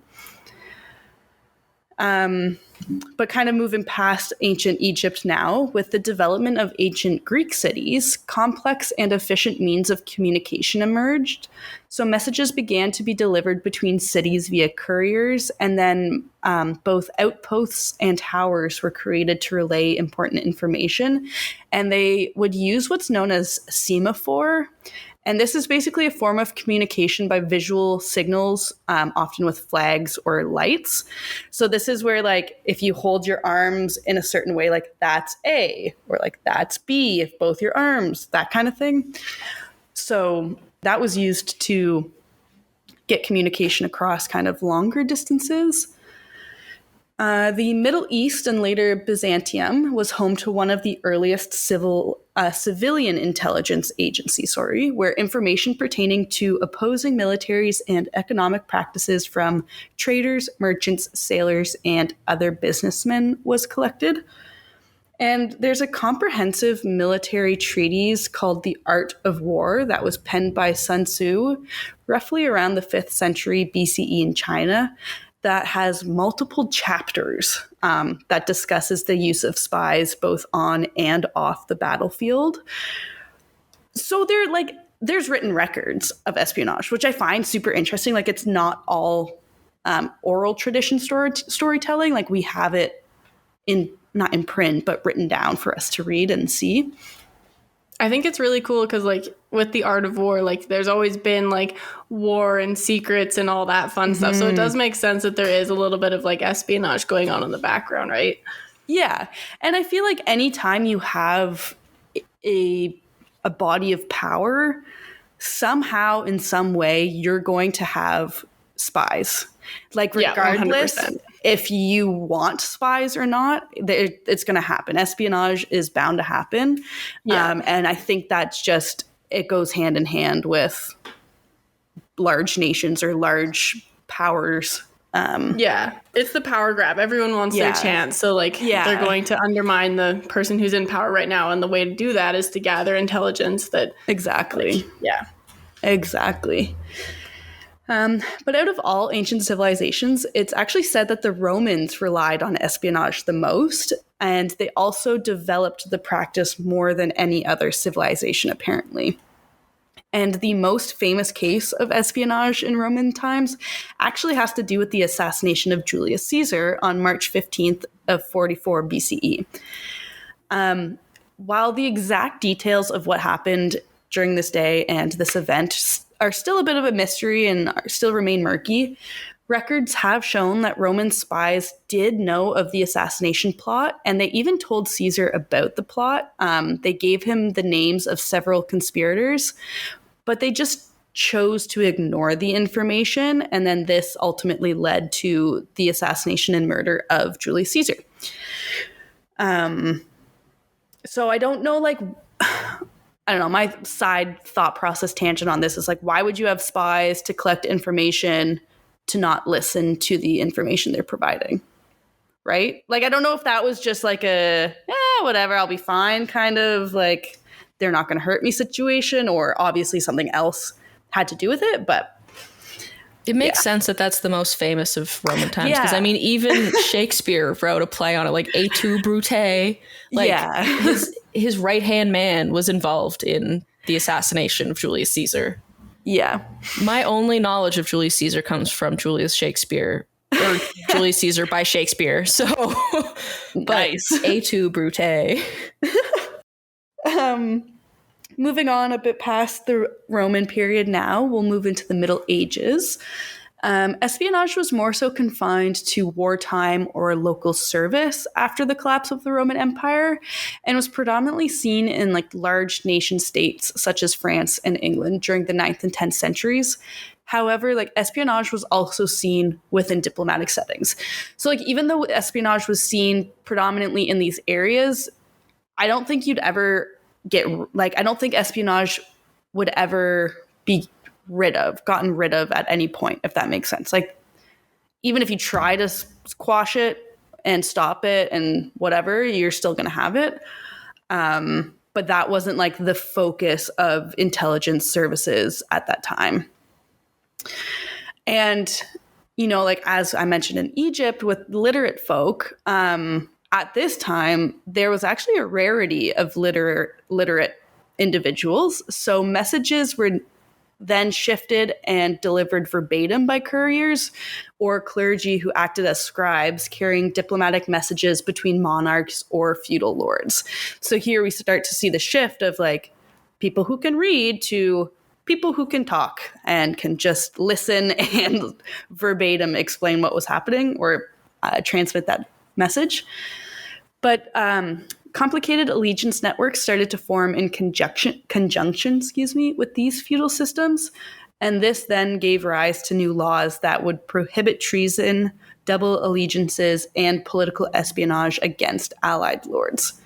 But kind of moving past ancient Egypt now, with the development of ancient Greek cities, complex and efficient means of communication emerged. So messages began to be delivered between cities via couriers, and then both outposts and towers were created to relay important information. And they would use what's known as semaphore. And this is basically a form of communication by visual signals, often with flags or lights. So this is where, like, if you hold your arms in a certain way, like that's A, or like that's B, if both your arms, that kind of thing. So that was used to get communication across kind of longer distances. The Middle East and later Byzantium was home to one of the earliest civilian intelligence agencies, where information pertaining to opposing militaries and economic practices from traders, merchants, sailors, and other businessmen was collected. And there's a comprehensive military treatise called The Art of War that was penned by Sun Tzu roughly around the 5th century BCE in China. that has multiple chapters that discusses the use of spies both on and off the battlefield. So there's written records of espionage, which I find super interesting. Like, it's not all oral tradition storytelling. Like, we have it not in print, but written down for us to read and see. I think it's really cool because, like, with the art of war, like, there's always been, like, war and secrets and all that fun stuff. So it does make sense that there is a little bit of, like, espionage going on in the background, right? Yeah. And I feel like anytime you have a body of power, somehow, in some way, you're going to have spies. Like, regardless if you want spies or not, it's going to happen. Espionage is bound to happen. Yeah. And I think that's just, it goes hand in hand with large nations or large powers. Yeah, it's the power grab. Everyone wants their chance. So, like, they're going to undermine the person who's in power right now. And the way to do that is to gather intelligence that... Exactly. Like, yeah. Exactly. But out of all ancient civilizations, it's actually said that the Romans relied on espionage the most, and they also developed the practice more than any other civilization, apparently. And the most famous case of espionage in Roman times actually has to do with the assassination of Julius Caesar on March 15th of 44 BCE. While the exact details of what happened during this day and this event are still a bit of a mystery and still remain murky, records have shown that Roman spies did know of the assassination plot, and they even told Caesar about the plot. They gave him the names of several conspirators, but they just chose to ignore the information, and then this ultimately led to the assassination and murder of Julius Caesar. So I don't know, like... I don't know, my side thought process tangent on this is like, why would you have spies to collect information to not listen to the information they're providing? Right? Like, I don't know if that was just like whatever, I'll be fine kind of like, they're not going to hurt me situation, or obviously something else had to do with it, but... It makes sense that that's the most famous of Roman times. Because, I mean, even Shakespeare wrote a play on it, like Et tu, Brute. Like, his right-hand man was involved in the assassination of Julius Caesar. Yeah. My only knowledge of Julius Caesar comes from Julius Shakespeare, or Julius Caesar by Shakespeare. So, nice. But Et tu, Brute. Moving on a bit past the Roman period now, we'll move into the Middle Ages. Espionage was more so confined to wartime or local service after the collapse of the Roman Empire, and was predominantly seen in like large nation states such as France and England during the 9th and 10th centuries. However, like, espionage was also seen within diplomatic settings. So, like, even though espionage was seen predominantly in these areas, I don't think you'd ever I don't think espionage would ever be gotten rid of at any point, if that makes sense. Like, even if you try to squash it and stop it and whatever, you're still going to have it. But that wasn't like the focus of intelligence services at that time. And, you know, like, as I mentioned in Egypt with literate folk, at this time, there was actually a rarity of literate individuals. So messages were then shifted and delivered verbatim by couriers or clergy who acted as scribes, carrying diplomatic messages between monarchs or feudal lords. So here we start to see the shift of like people who can read to people who can talk and can just listen and verbatim explain what was happening or transmit that message. But complicated allegiance networks started to form in conjunction, with these feudal systems. And this then gave rise to new laws that would prohibit treason, double allegiances, and political espionage against allied lords.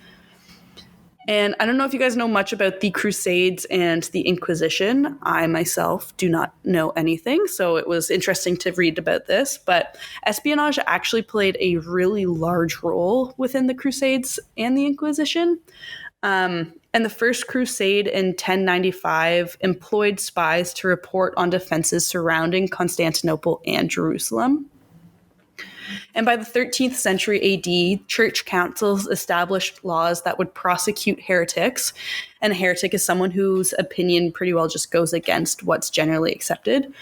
And I don't know if you guys know much about the Crusades and the Inquisition. I myself do not know anything, so it was interesting to read about this. But espionage actually played a really large role within the Crusades and the Inquisition. And the First Crusade in 1095 employed spies to report on defenses surrounding Constantinople and Jerusalem. And by the 13th century AD, church councils established laws that would prosecute heretics. And a heretic is someone whose opinion pretty well just goes against what's generally accepted.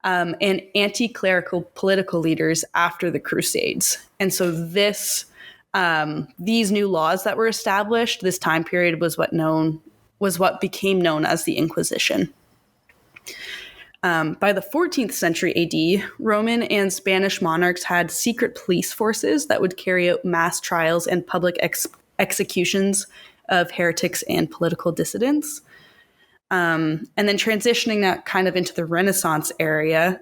And anti-clerical political leaders after the Crusades. And so these new laws that were established, this time period was what became known as the Inquisition. By the 14th century AD, Roman and Spanish monarchs had secret police forces that would carry out mass trials and public executions of heretics and political dissidents. And then transitioning that kind of into the Renaissance era,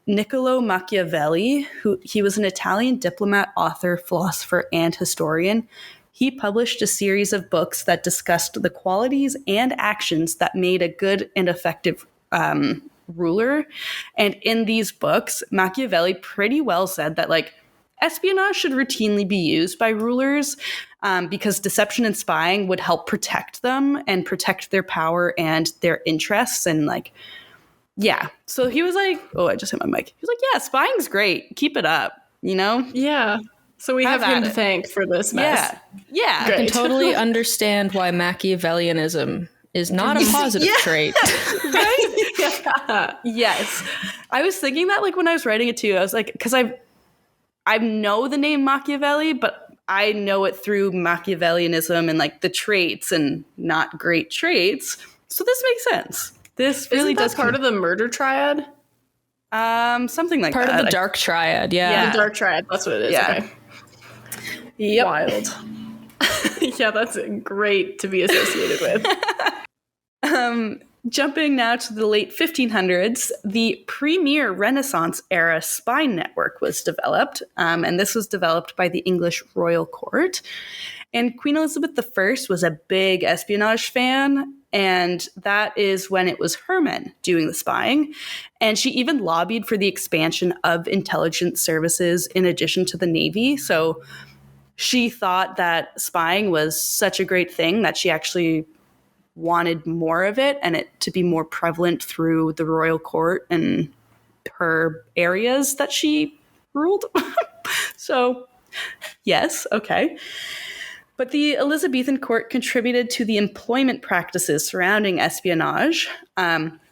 Niccolo Machiavelli, he was an Italian diplomat, author, philosopher, and historian. He published a series of books that discussed the qualities and actions that made a good and effective ruler. And in these books, Machiavelli pretty well said that espionage should routinely be used by rulers because deception and spying would help protect them and protect their power and their interests. And yeah. So he was like, oh, I just hit my mic. He was like, yeah, spying's great. Keep it up, Yeah. So we have him to thank for this mess. Yeah. I can totally understand why Machiavellianism is not a positive trait. Right? Yeah. Yes. I was thinking that when I was writing it too, I was like, because I know the name Machiavelli, but I know it through Machiavellianism and the traits and not great traits. So this makes sense. This really does part of the murder triad. Something like part that. of the dark triad. Yeah. The dark triad. That's what it is. Yeah. Okay. Yep. Wild. Yeah, that's great to be associated with. Jumping now to the late 1500s, the premier Renaissance era spy network was developed, and this was developed by the English royal court. And Queen Elizabeth I was a big espionage fan, and that is when it was her men doing the spying. And she even lobbied for the expansion of intelligence services in addition to the Navy. So she thought that spying was such a great thing that she actually wanted more of it and it to be more prevalent through the royal court and her areas that she ruled. So, yes, okay. But the Elizabethan court contributed to the employment practices surrounding espionage.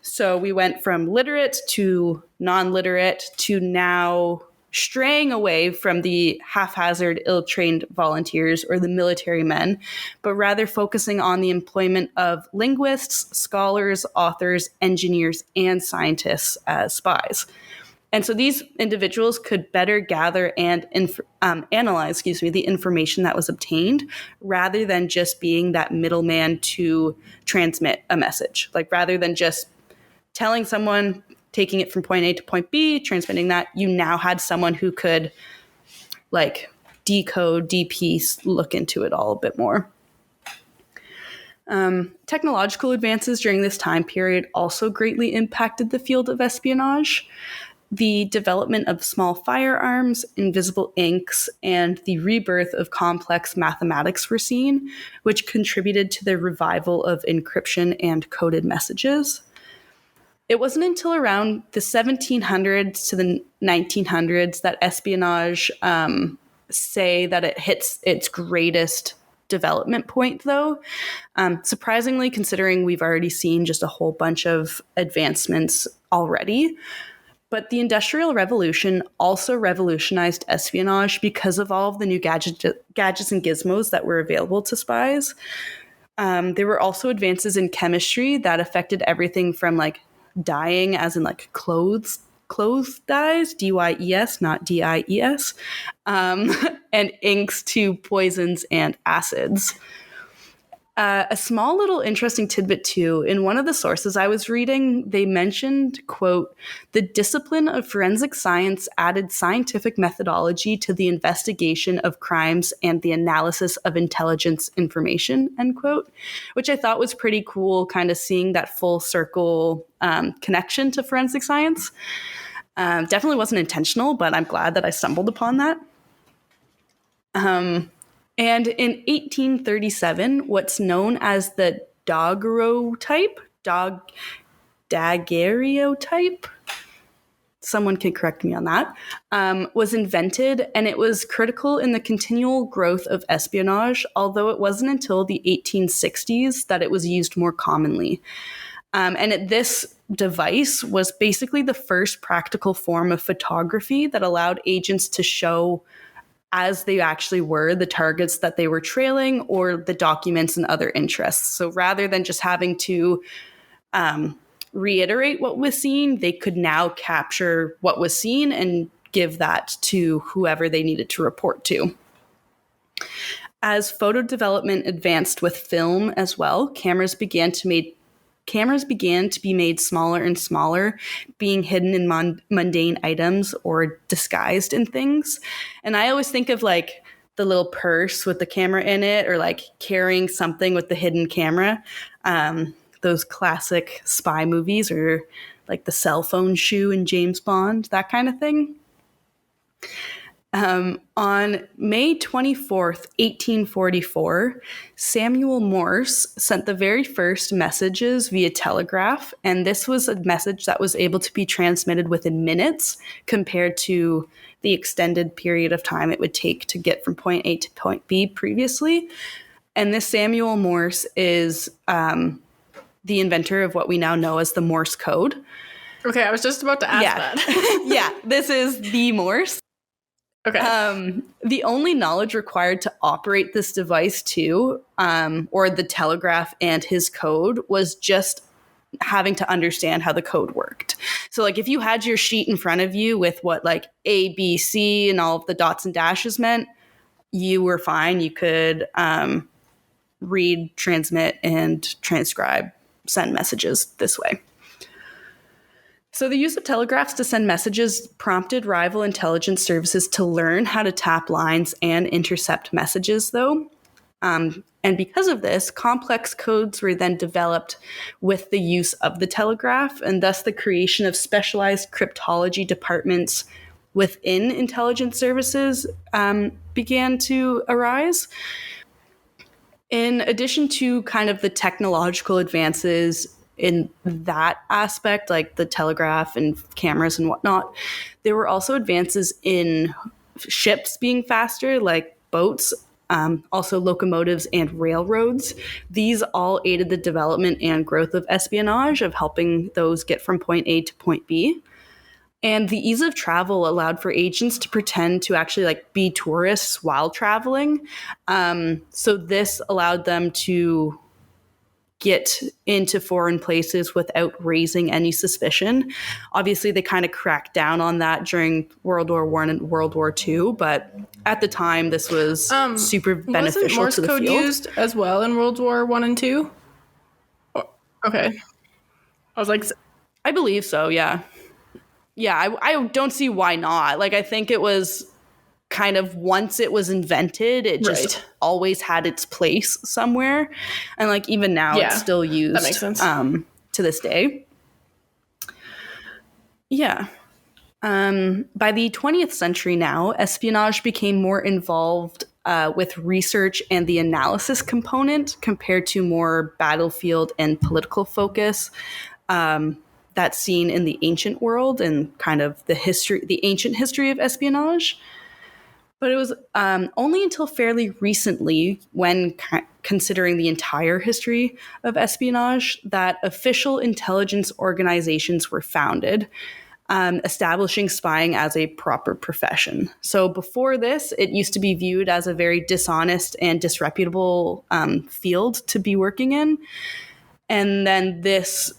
So we went from literate to non-literate to now straying away from the haphazard, ill-trained volunteers or the military men, but rather focusing on the employment of linguists, scholars, authors, engineers, and scientists as spies. And so these individuals could better gather and analyze, the information that was obtained, rather than just being that middleman to transmit a message. Rather than just telling someone, taking it from point A to point B, transmitting that, you now had someone who could decode, depiece, look into it all a bit more. Technological advances during this time period also greatly impacted the field of espionage. The development of small firearms, invisible inks, and the rebirth of complex mathematics were seen, which contributed to the revival of encryption and coded messages. It wasn't until around the 1700s to the 1900s that espionage say that it hits its greatest development point, though. Surprisingly, considering we've already seen just a whole bunch of advancements already. But the Industrial Revolution also revolutionized espionage because of all of the new gadgets and gizmos that were available to spies. There were also advances in chemistry that affected everything from dyeing, as in clothes dyes, D-Y-E-S, not D-I-E-S, and inks to poisons and acids. A small little interesting tidbit too, in one of the sources I was reading, they mentioned, quote, the discipline of forensic science added scientific methodology to the investigation of crimes and the analysis of intelligence information, end quote, which I thought was pretty cool, kind of seeing that full circle connection to forensic science. Definitely wasn't intentional, but I'm glad that I stumbled upon that. And in 1837, what's known as the daguerreotype, someone can correct me on that, was invented, and it was critical in the continual growth of espionage, although it wasn't until the 1860s that it was used more commonly. And this device was basically the first practical form of photography that allowed agents to show, as they actually were, the targets that they were trailing or the documents and other interests. So rather than just having to reiterate what was seen, they could now capture what was seen and give that to whoever they needed to report to. As photo development advanced with film as well, cameras began to be made smaller and smaller, being hidden in mundane items or disguised in things. And I always think of like the little purse with the camera in it, or like carrying something with the hidden camera. Those classic spy movies, or like the cell phone shoe in James Bond, that kind of thing. On May 24th, 1844, Samuel Morse sent the very first messages via telegraph, and this was a message that was able to be transmitted within minutes compared to the extended period of time it would take to get from point A to point B previously. And this Samuel Morse is the inventor of what we now know as the Morse code. Okay, I was just about to ask that. Yeah, this is the Morse. Okay. The only knowledge required to operate this device too, or the telegraph and his code, was just having to understand how the code worked. So like if you had your sheet in front of you with what like A, B, C and all of the dots and dashes meant, you were fine. You could read, transmit, and transcribe, send messages this way. So the use of telegraphs to send messages prompted rival intelligence services to learn how to tap lines and intercept messages, though. And because of this, complex codes were then developed with the use of the telegraph, and thus the creation of specialized cryptology departments within intelligence services began to arise. In addition to kind of the technological advances in that aspect, like the telegraph and cameras and whatnot, there were also advances in ships being faster, like boats, also locomotives and railroads. These all aided the development and growth of espionage, of helping those get from point A to point B. And the ease of travel allowed for agents to pretend to actually like be tourists while traveling. So this allowed them to get into foreign places without raising any suspicion. Obviously, they kind of cracked down on that during World War I and World War II, but at the time, this was super beneficial Morse to the code field. used as well in World War I and II? Okay. I was like... I believe so, yeah. Yeah, I don't see why not. Like, I think it was kind of, once it was invented, it just always had its place somewhere. And like even now it's still used. That makes sense. To this day. Yeah. By the 20th century now, espionage became more involved with research and the analysis component compared to more battlefield and political focus. That's seen in the ancient world and kind of the ancient history of espionage. But it was only until fairly recently, when considering the entire history of espionage, that official intelligence organizations were founded, establishing spying as a proper profession. So before this, it used to be viewed as a very dishonest and disreputable field to be working in. And then this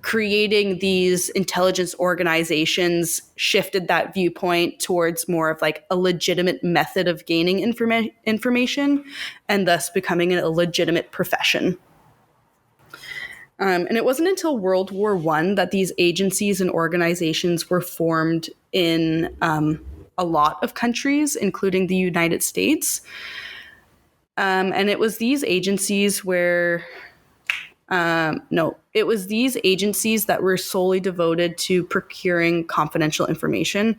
creating these intelligence organizations shifted that viewpoint towards more of like a legitimate method of gaining information, and thus becoming a legitimate profession. And it wasn't until World War I that these agencies and organizations were formed in a lot of countries, including the United States. And it was these agencies where... it was these agencies that were solely devoted to procuring confidential information.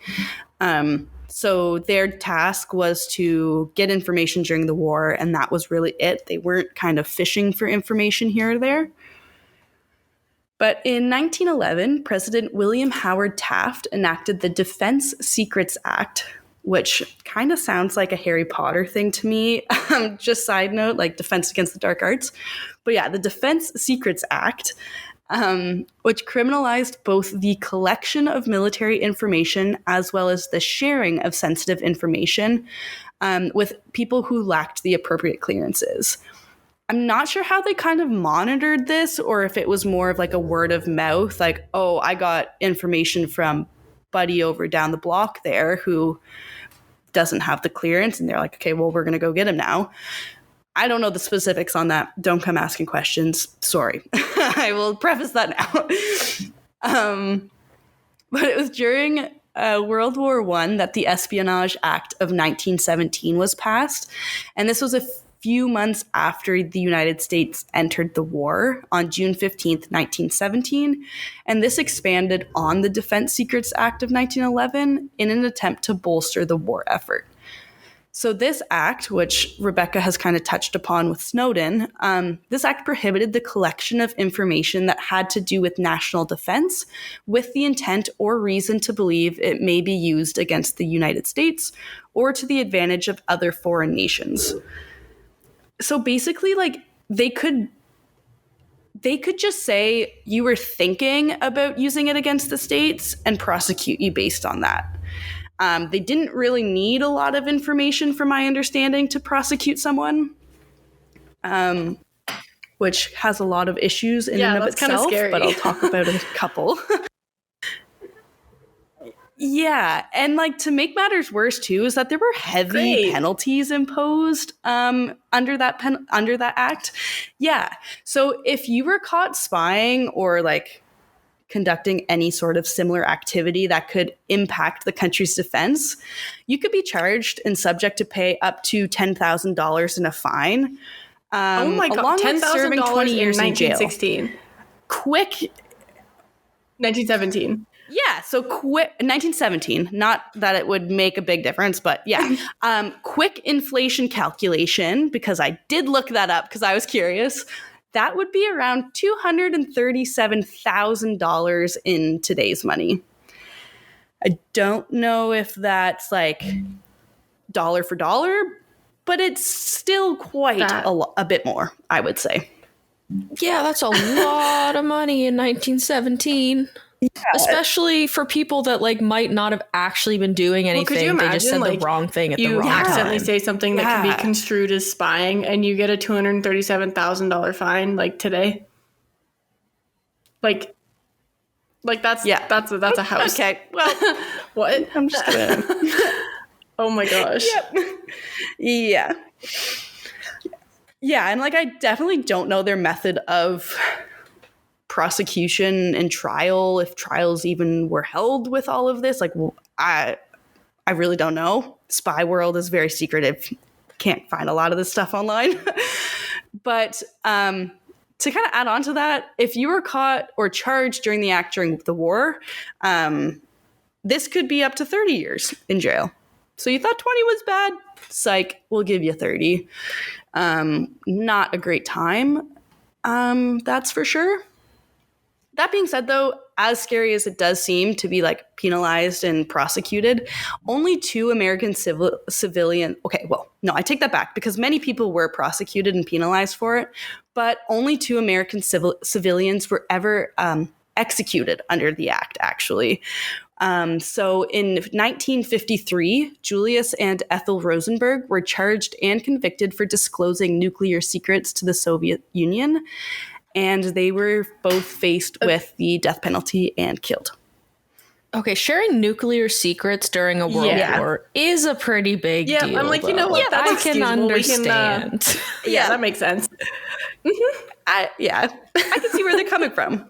So their task was to get information during the war, and that was really it. They weren't kind of fishing for information here or there. But in 1911, President William Howard Taft enacted the Defense Secrets Act, which kind of sounds like a Harry Potter thing to me. Just side note, like Defense Against the Dark Arts. But yeah, the Defense Secrets Act, which criminalized both the collection of military information as well as the sharing of sensitive information with people who lacked the appropriate clearances. I'm not sure how they kind of monitored this, or if it was more of like a word of mouth, like, oh, I got information from buddy over down the block there who doesn't have the clearance, and they're like, okay, well, we're going to go get him now. I don't know the specifics on that. Don't come asking questions. Sorry. I will preface that now. But it was during World War I that the Espionage Act of 1917 was passed, and this was a few months after the United States entered the war on June 15th, 1917, and this expanded on the Defense Secrets Act of 1911 in an attempt to bolster the war effort. So this act, which Rebecca has kind of touched upon with Snowden, this act prohibited the collection of information that had to do with national defense with the intent or reason to believe it may be used against the United States or to the advantage of other foreign nations. So basically, like, they could just say you were thinking about using it against the states and prosecute you based on that. They didn't really need a lot of information, from my understanding, to prosecute someone, which has a lot of issues in and of itself, but I'll talk about a couple. Yeah, and like to make matters worse too is that there were heavy penalties imposed under that act. Yeah, so if you were caught spying or like conducting any sort of similar activity that could impact the country's defense, you could be charged and subject to pay up to $10,000 in a fine. Oh my God, $10,000 in 1916. Quick. 1917. Yeah, so quick 1917, not that it would make a big difference, but yeah. Quick inflation calculation, because I did look that up because I was curious. That would be around $237,000 in today's money. I don't know if that's like dollar for dollar, but it's still quite a bit more, I would say. Yeah, that's a lot of money in 1917. Yeah. Especially for people that like might not have actually been doing anything. They just said the wrong thing at the wrong time. You accidentally say something that can be construed as spying, and you get a $237,000 fine like today. Like that's a house. Okay, well, what? I'm just kidding. Oh my gosh. Yep. Yeah. Yeah, and like I definitely don't know their method of prosecution and trial, if trials even were held with all of this. Like, I really don't know. Spy world is very secretive. Can't find a lot of this stuff online. But to kind of add on to that, if you were caught or charged during the war, this could be up to 30 years in jail. So you thought 20 was bad? Psych, we'll give you 30. Not a great time. That's for sure. That being said, though, as scary as it does seem to be like penalized and prosecuted, only 2 American civilian. Okay, well, no, I take that back, because many people were prosecuted and penalized for it, but only 2 American civilians were ever executed under the act, actually. So in 1953, Julius and Ethel Rosenberg were charged and convicted for disclosing nuclear secrets to the Soviet Union. And they were both faced with the death penalty and killed. Okay, sharing nuclear secrets during a world war is a pretty big deal. Yeah, I'm like, you know what? That's I can understand. That makes sense. I can see where they're coming from.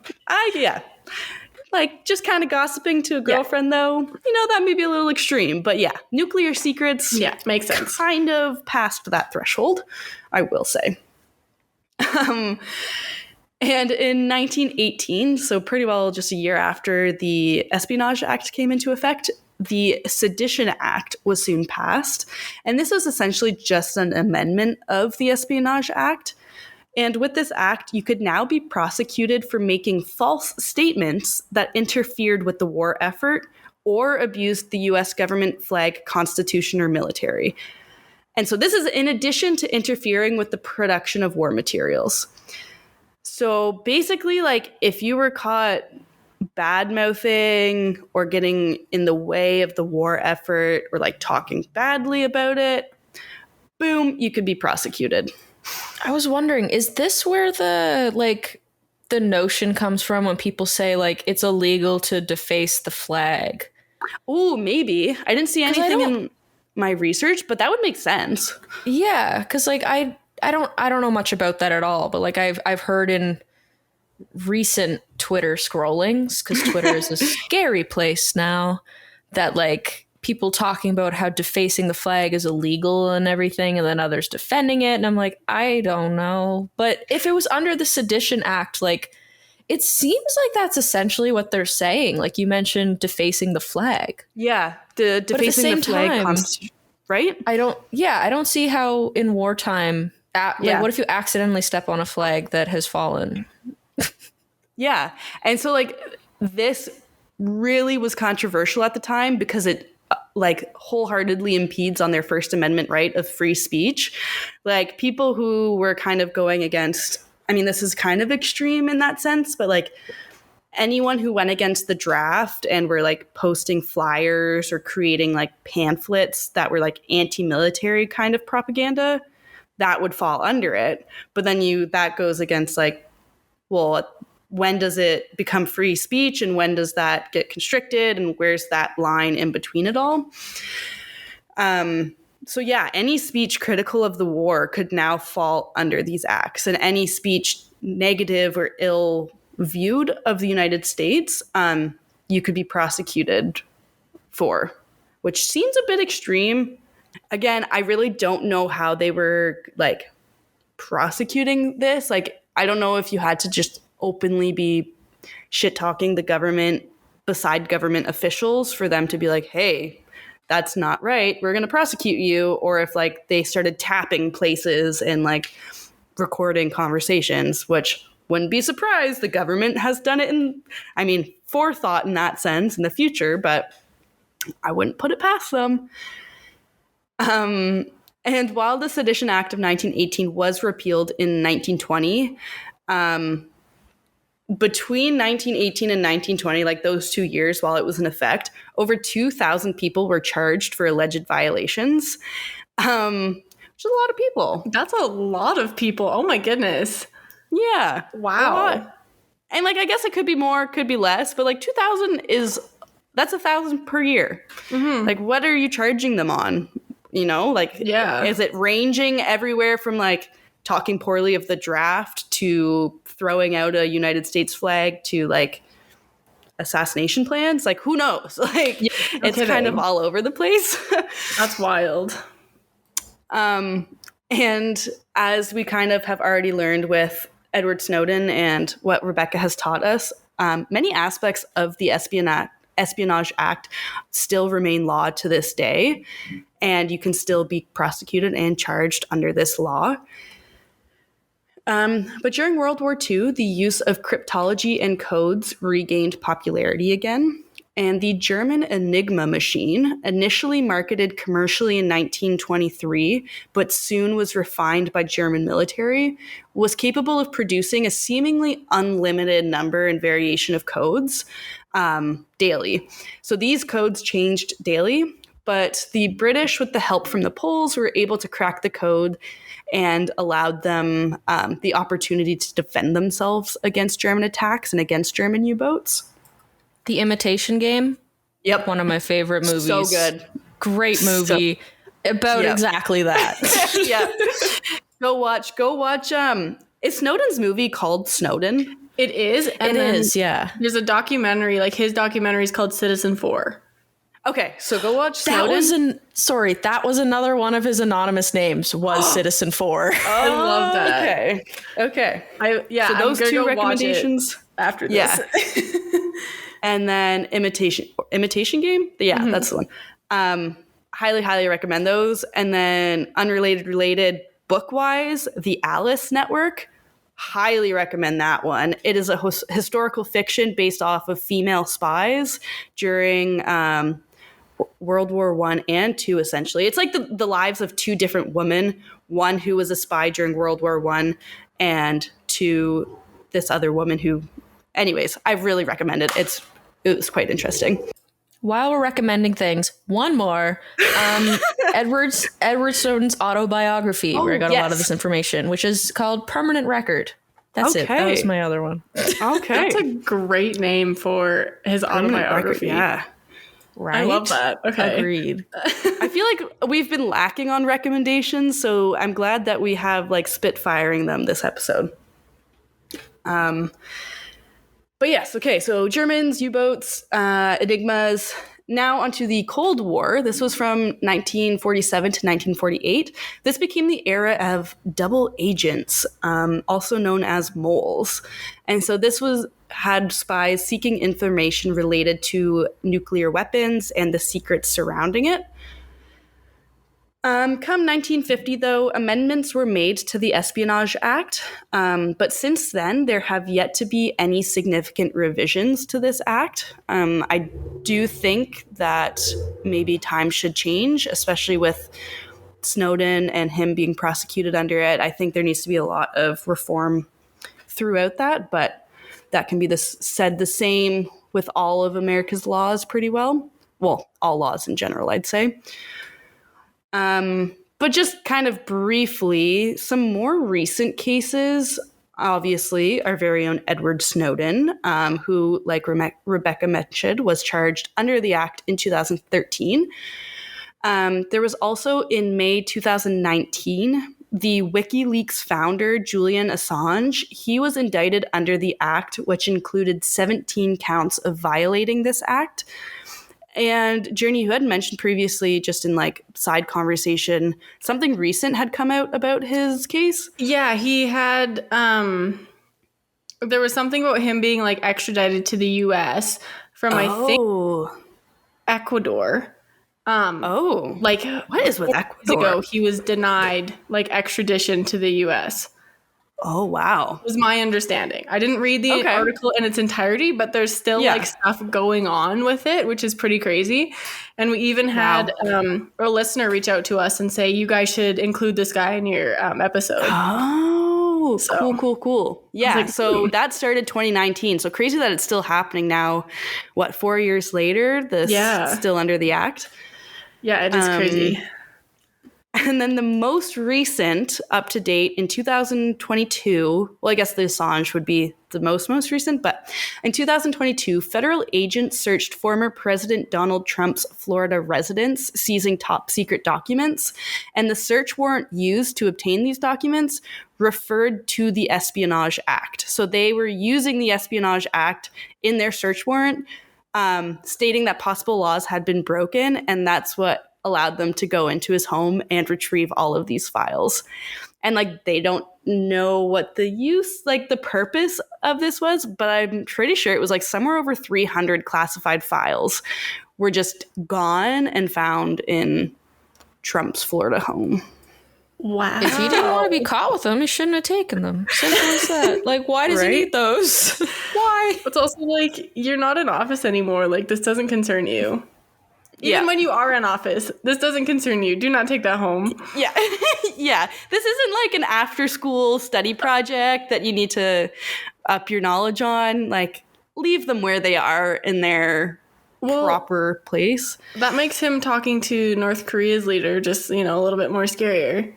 Like, just kind of gossiping to a girlfriend, though, that may be a little extreme. But yeah, nuclear secrets makes sense. Kind of past that threshold, I will say. And in 1918, so pretty well just a year after the Espionage Act came into effect, the Sedition Act was soon passed. And this was essentially just an amendment of the Espionage Act. And with this act, you could now be prosecuted for making false statements that interfered with the war effort or abused the US government flag, constitution, or military. And so this is in addition to interfering with the production of war materials. So basically, like, if you were caught bad mouthing or getting in the way of the war effort or like talking badly about it, boom, you could be prosecuted. I was wondering, is this where the notion comes from when people say like it's illegal to deface the flag? Oh, maybe. I didn't see anything in my research, but that would make sense. Yeah, because like I don't know much about that at all, but like I've heard in recent Twitter scrollings, because Twitter is a scary place now, that like people talking about how defacing the flag is illegal and everything, and then others defending it, and I'm like, I don't know. But if it was under the Sedition Act, like, it seems like that's essentially what they're saying. Like you mentioned, defacing the flag. Yeah, the defacing the flag constitution, right? I don't see how in wartime, what if you accidentally step on a flag that has fallen? Yeah. And so like this really was controversial at the time because it like wholeheartedly impedes on their First Amendment right of free speech. Like people who were kind of going against, I mean, this is kind of extreme in that sense, but like anyone who went against the draft and were like posting flyers or creating like pamphlets that were like anti-military kind of propaganda, that would fall under it. But then that goes against like, well, when does it become free speech and when does that get constricted and where's that line in between it all? So yeah, any speech critical of the war could now fall under these acts, and any speech negative or ill viewed of the United States, you could be prosecuted for, which seems a bit extreme. Again, I really don't know how they were like prosecuting this. Like, I don't know if you had to just openly be shit talking the government beside government officials for them to be like, hey, that's not right, we're going to prosecute you. Or if like they started tapping places and like recording conversations, which wouldn't be surprised. The government has done it forethought in that sense in the future, but I wouldn't put it past them. And while the Sedition Act of 1918 was repealed in 1920, between 1918 and 1920, like those 2 years while it was in effect, over 2,000 people were charged for alleged violations, which is a lot of people. That's a lot of people. Oh my goodness. Yeah. Wow. And like, I guess it could be more, could be less, but like 2,000 that's 1,000 per year. Mm-hmm. Like, what are you charging them on? You know, like, yeah. Is it ranging everywhere from like talking poorly of the draft to throwing out a United States flag to like assassination plans? Like, who knows? Like, yeah, it's kind of all over the place. That's wild. And as we kind of have already learned with Edward Snowden and what Rebecca has taught us, many aspects of the Espionage Act still remain law to this day, and you can still be prosecuted and charged under this law. But during World War II, the use of cryptology and codes regained popularity again. And the German Enigma machine, initially marketed commercially in 1923, but soon was refined by German military, was capable of producing a seemingly unlimited number and variation of codes daily. So these codes changed daily, but the British, with the help from the Poles, were able to crack the code and allowed them the opportunity to defend themselves against German attacks and against German U-boats. The Imitation Game? Yep. One of my favorite movies. So good. Great movie about exactly that. Yeah. Go watch. Is Snowden's movie called Snowden? It is. And it is, yeah. There's a documentary, like his documentary is called Citizen 4. Okay, so go watch Snowden. That was another one of his anonymous names was Citizen 4. I love that. Okay. So those two recommendations after this. Yeah. And then Imitation Game? Yeah, that's the one. Highly, highly recommend those. And then related, book-wise, the Alice Network. highly recommend that one. It is a historical fiction based off of female spies during World War I and II, essentially. It's like the lives of two different women, one who was a spy during World War I, and to this other woman who, anyways, I really recommend it. It was quite interesting. While we're recommending things, one more. Edward Snowden's autobiography, where I got a lot of this information, which is called Permanent Record. That's it. That was my other one. Okay. That's a great name for his autobiography. Yeah. Right? I love that. Okay. Agreed. I feel like we've been lacking on recommendations, so I'm glad that we have like spitfiring them this episode. But yes, okay, so Germans, U-boats, enigmas. Now onto the Cold War. This was from 1947 to 1948. This became the era of double agents, also known as moles. And so this had spies seeking information related to nuclear weapons and the secrets surrounding it. Come 1950, though, amendments were made to the Espionage Act, but since then, there have yet to be any significant revisions to this act. I do think that maybe times should change, especially with Snowden and him being prosecuted under it. I think there needs to be a lot of reform throughout that, but that can be said the same with all of America's laws pretty well. Well, all laws in general, I'd say. But just kind of briefly, some more recent cases, obviously, our very own Edward Snowden, who, like Rebecca mentioned, was charged under the Act in 2013. There was also in May 2019, the WikiLeaks founder, Julian Assange, he was indicted under the Act, which included 17 counts of violating this Act. And Journey, you had mentioned previously, just in like side conversation, something recent had come out about his case. Yeah, he had, there was something about him being like extradited to the US from, I think, Ecuador. Like what is with Ecuador? Ago, he was denied like extradition to the US. Oh, wow. Was my understanding. I didn't read the article in its entirety, but there's still like stuff going on with it, which is pretty crazy. And we even had a listener reach out to us and say, you guys should include this guy in your episode. Oh, so, cool. Yeah, like, so that started 2019. So crazy that it's still happening now. What, 4 years later? This still under the Act? Yeah, it is crazy. And then the most recent, up to date, in 2022, well, I guess the Assange would be the most recent, but in 2022, federal agents searched former President Donald Trump's Florida residence, seizing top secret documents. And the search warrant used to obtain these documents referred to the Espionage Act. So they were using the Espionage Act in their search warrant, stating that possible laws had been broken, and that's what allowed them to go into his home and retrieve all of these files. And like, they don't know what the use, like the purpose of this was, but I'm pretty sure it was like somewhere over 300 classified files were just gone and found in Trump's Florida home. Wow. If he didn't want to be caught with them, he shouldn't have taken them. Simple as that. Like, why does he need those? Why? It's also like, you're not in office anymore. Like, this doesn't concern you. Even when you are in office, this doesn't concern you. Do not take that home. Yeah. Yeah. This isn't like an after-school study project that you need to up your knowledge on. Like, leave them where they are in their proper place. That makes him talking to North Korea's leader just, a little bit more scarier.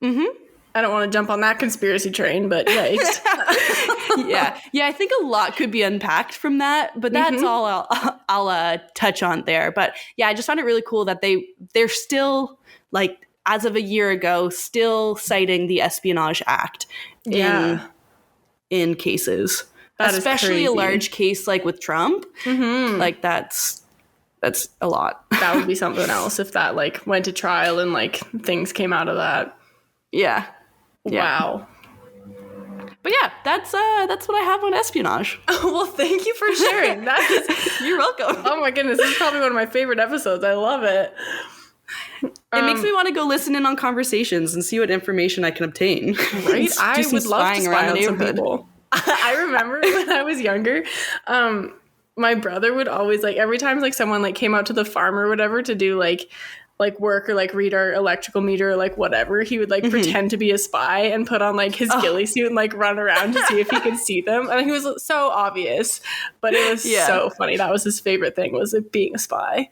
Mm-hmm. I don't want to jump on that conspiracy train, but yikes. Yeah, I think a lot could be unpacked from that, but that's all I'll touch on there. But yeah, I just found it really cool that they're still, like, as of a year ago, still citing the Espionage Act in cases. That especially a large case like with Trump. Mm-hmm. Like, that's a lot. That would be something else if that like went to trial and like things came out of that. Yeah. Wow. But yeah, that's what I have on espionage. Well, thank you for sharing. You're welcome. Oh my goodness, this is probably one of my favorite episodes. I love it. It makes me want to go listen in on conversations and see what information I can obtain. Right? Do I some would love to spying spy around the on some neighborhood. people. I remember when I was younger, my brother would always, like, every time, like, someone, like, came out to the farm or whatever to do, like work or, like, read our electrical meter or, like, whatever, he would, like, pretend to be a spy and put on, like, his ghillie suit and, like, run around to see if he could see them. And he was so obvious, but it was so funny. That was his favorite thing, was, like, being a spy.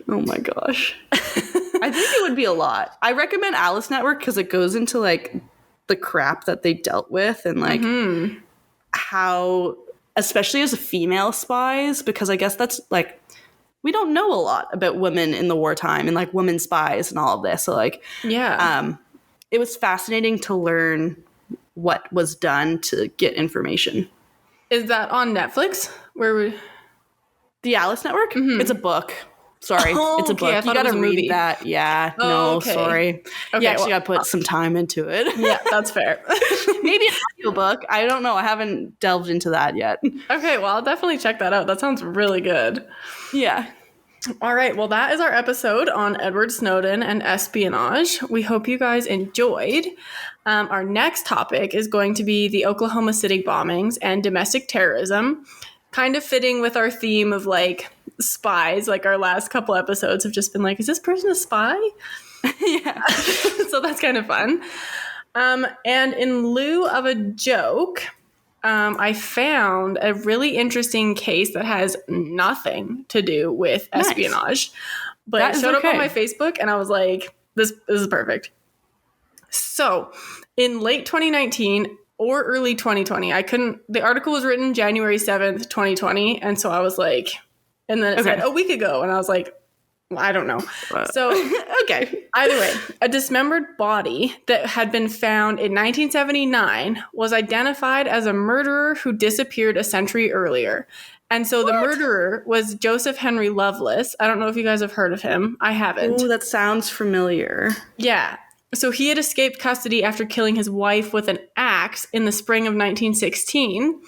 Oh my gosh. I think it would be a lot. I recommend Alice Network because it goes into, like, the crap that they dealt with and, like, how, especially as female spies, because I guess that's, like, we don't know a lot about women in the wartime and, like, women spies and all of this. So, like, it was fascinating to learn what was done to get information. Is that on Netflix? The Alice Network? It's a book. Sorry, it's a book. I You thought it gotta was a read movie. that. Yeah, Oh, no, okay. sorry. Okay, You actually gotta put some time into it. Yeah, that's fair. Maybe an audiobook. I don't know. I haven't delved into that yet. Okay, well, I'll definitely check that out. That sounds really good. Yeah. All right, well, that is our episode on Edward Snowden and espionage. We hope you guys enjoyed. Our next topic is going to be the Oklahoma City bombings and domestic terrorism, kind of fitting with our theme of, like, spies. Like, our last couple episodes have just been like, is this person a spy? Yeah. So that's kind of fun. And in lieu of a joke, I found a really interesting case that has nothing to do with espionage. But That it is showed up on okay. my Facebook, and I was like, this is perfect. So in late 2019 or early 2020, the article was written January 7th, 2020. And so I was like, and then it said a week ago. And I was like, well, I don't know. So, Okay. either way, a dismembered body that had been found in 1979 was identified as a murderer who disappeared a century earlier. And so the murderer was Joseph Henry Loveless. I don't know if you guys have heard of him. I haven't. Oh, that sounds familiar. Yeah. So he had escaped custody after killing his wife with an axe in the spring of 1916.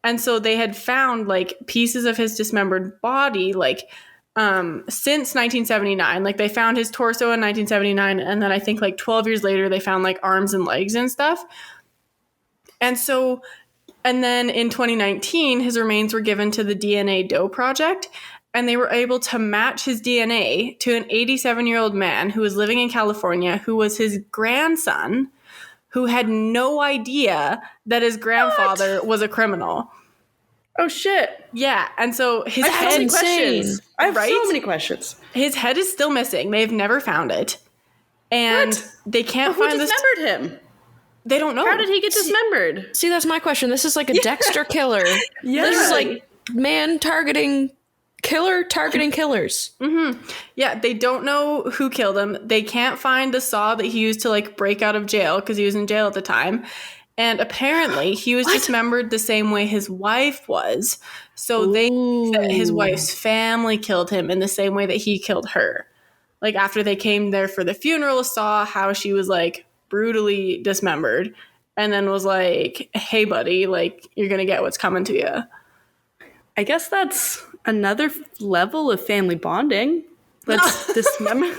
And so they had found, like, pieces of his dismembered body, like, since 1979. Like, they found his torso in 1979, and then I think, like, 12 years later, they found, like, arms and legs and stuff. And so, and then in 2019, his remains were given to the DNA Doe Project, and they were able to match his DNA to an 87-year-old man who was living in California, who was his grandson, who had no idea that his grandfather was a criminal. Oh, shit. Yeah, and so his I have so head, many questions. I have Right? so many questions. his head is still missing. They've never found it, and they can't Who find this. dismembered him? They don't know. How did he get dismembered? See, that's my question. This is like a Dexter killer. Yeah. This is like man targeting killers. Yeah, they don't know who killed him. They can't find the saw that he used to, like, break out of jail because he was in jail at the time. And apparently he was dismembered the same way his wife was. So they think that his wife's family killed him in the same way that he killed her. Like, after they came there for the funeral, saw how she was, like, brutally dismembered, and then was like, hey, buddy, like, you're going to get what's coming to you. I guess that's another level of family bonding. Let's dismember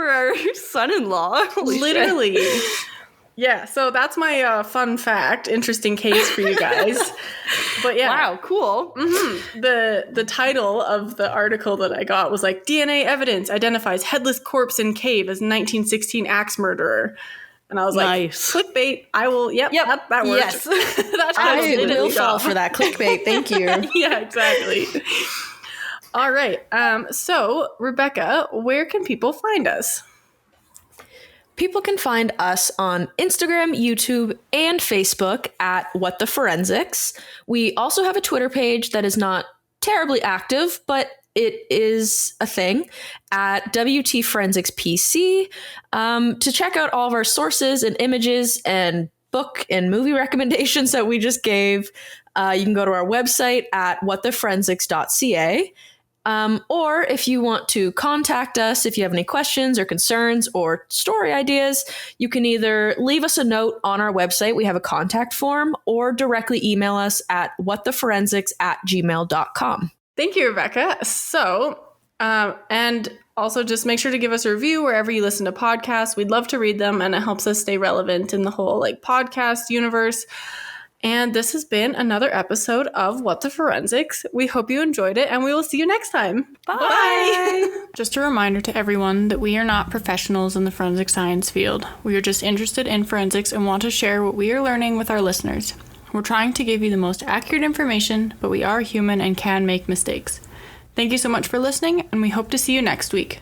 our son-in-law. Holy shit. Literally. Yeah, so that's my fun fact, interesting case for you guys. But yeah. Wow, cool. The title of the article that I got was like, DNA evidence identifies headless corpse in cave as 1916 axe murderer. And I was Nice. like, clickbait, I will, yep. That works. Yes. That's I immediately will fall got. for that clickbait. Thank you. Yeah, exactly. All right. So, Rebecca, where can people find us? People can find us on Instagram, YouTube, and Facebook at What the Forensics. We also have a Twitter page that is not terribly active, but it is a thing at WT Forensics PC. To check out all of our sources and images and book and movie recommendations that we just gave, you can go to our website at whattheforensics.ca. Or if you want to contact us, if you have any questions or concerns or story ideas, you can either leave us a note on our website. We have a contact form, or directly email us at whattheforensics@gmail.com. Thank you, Rebecca. So, And also just make sure to give us a review wherever you listen to podcasts. We'd love to read them, and it helps us stay relevant in the whole podcast universe. And this has been another episode of What the Forensics. We hope you enjoyed it, and we will see you next time. Bye! Just a reminder to everyone that we are not professionals in the forensic science field. We are just interested in forensics and want to share what we are learning with our listeners. We're trying to give you the most accurate information, but we are human and can make mistakes. Thank you so much for listening, and we hope to see you next week.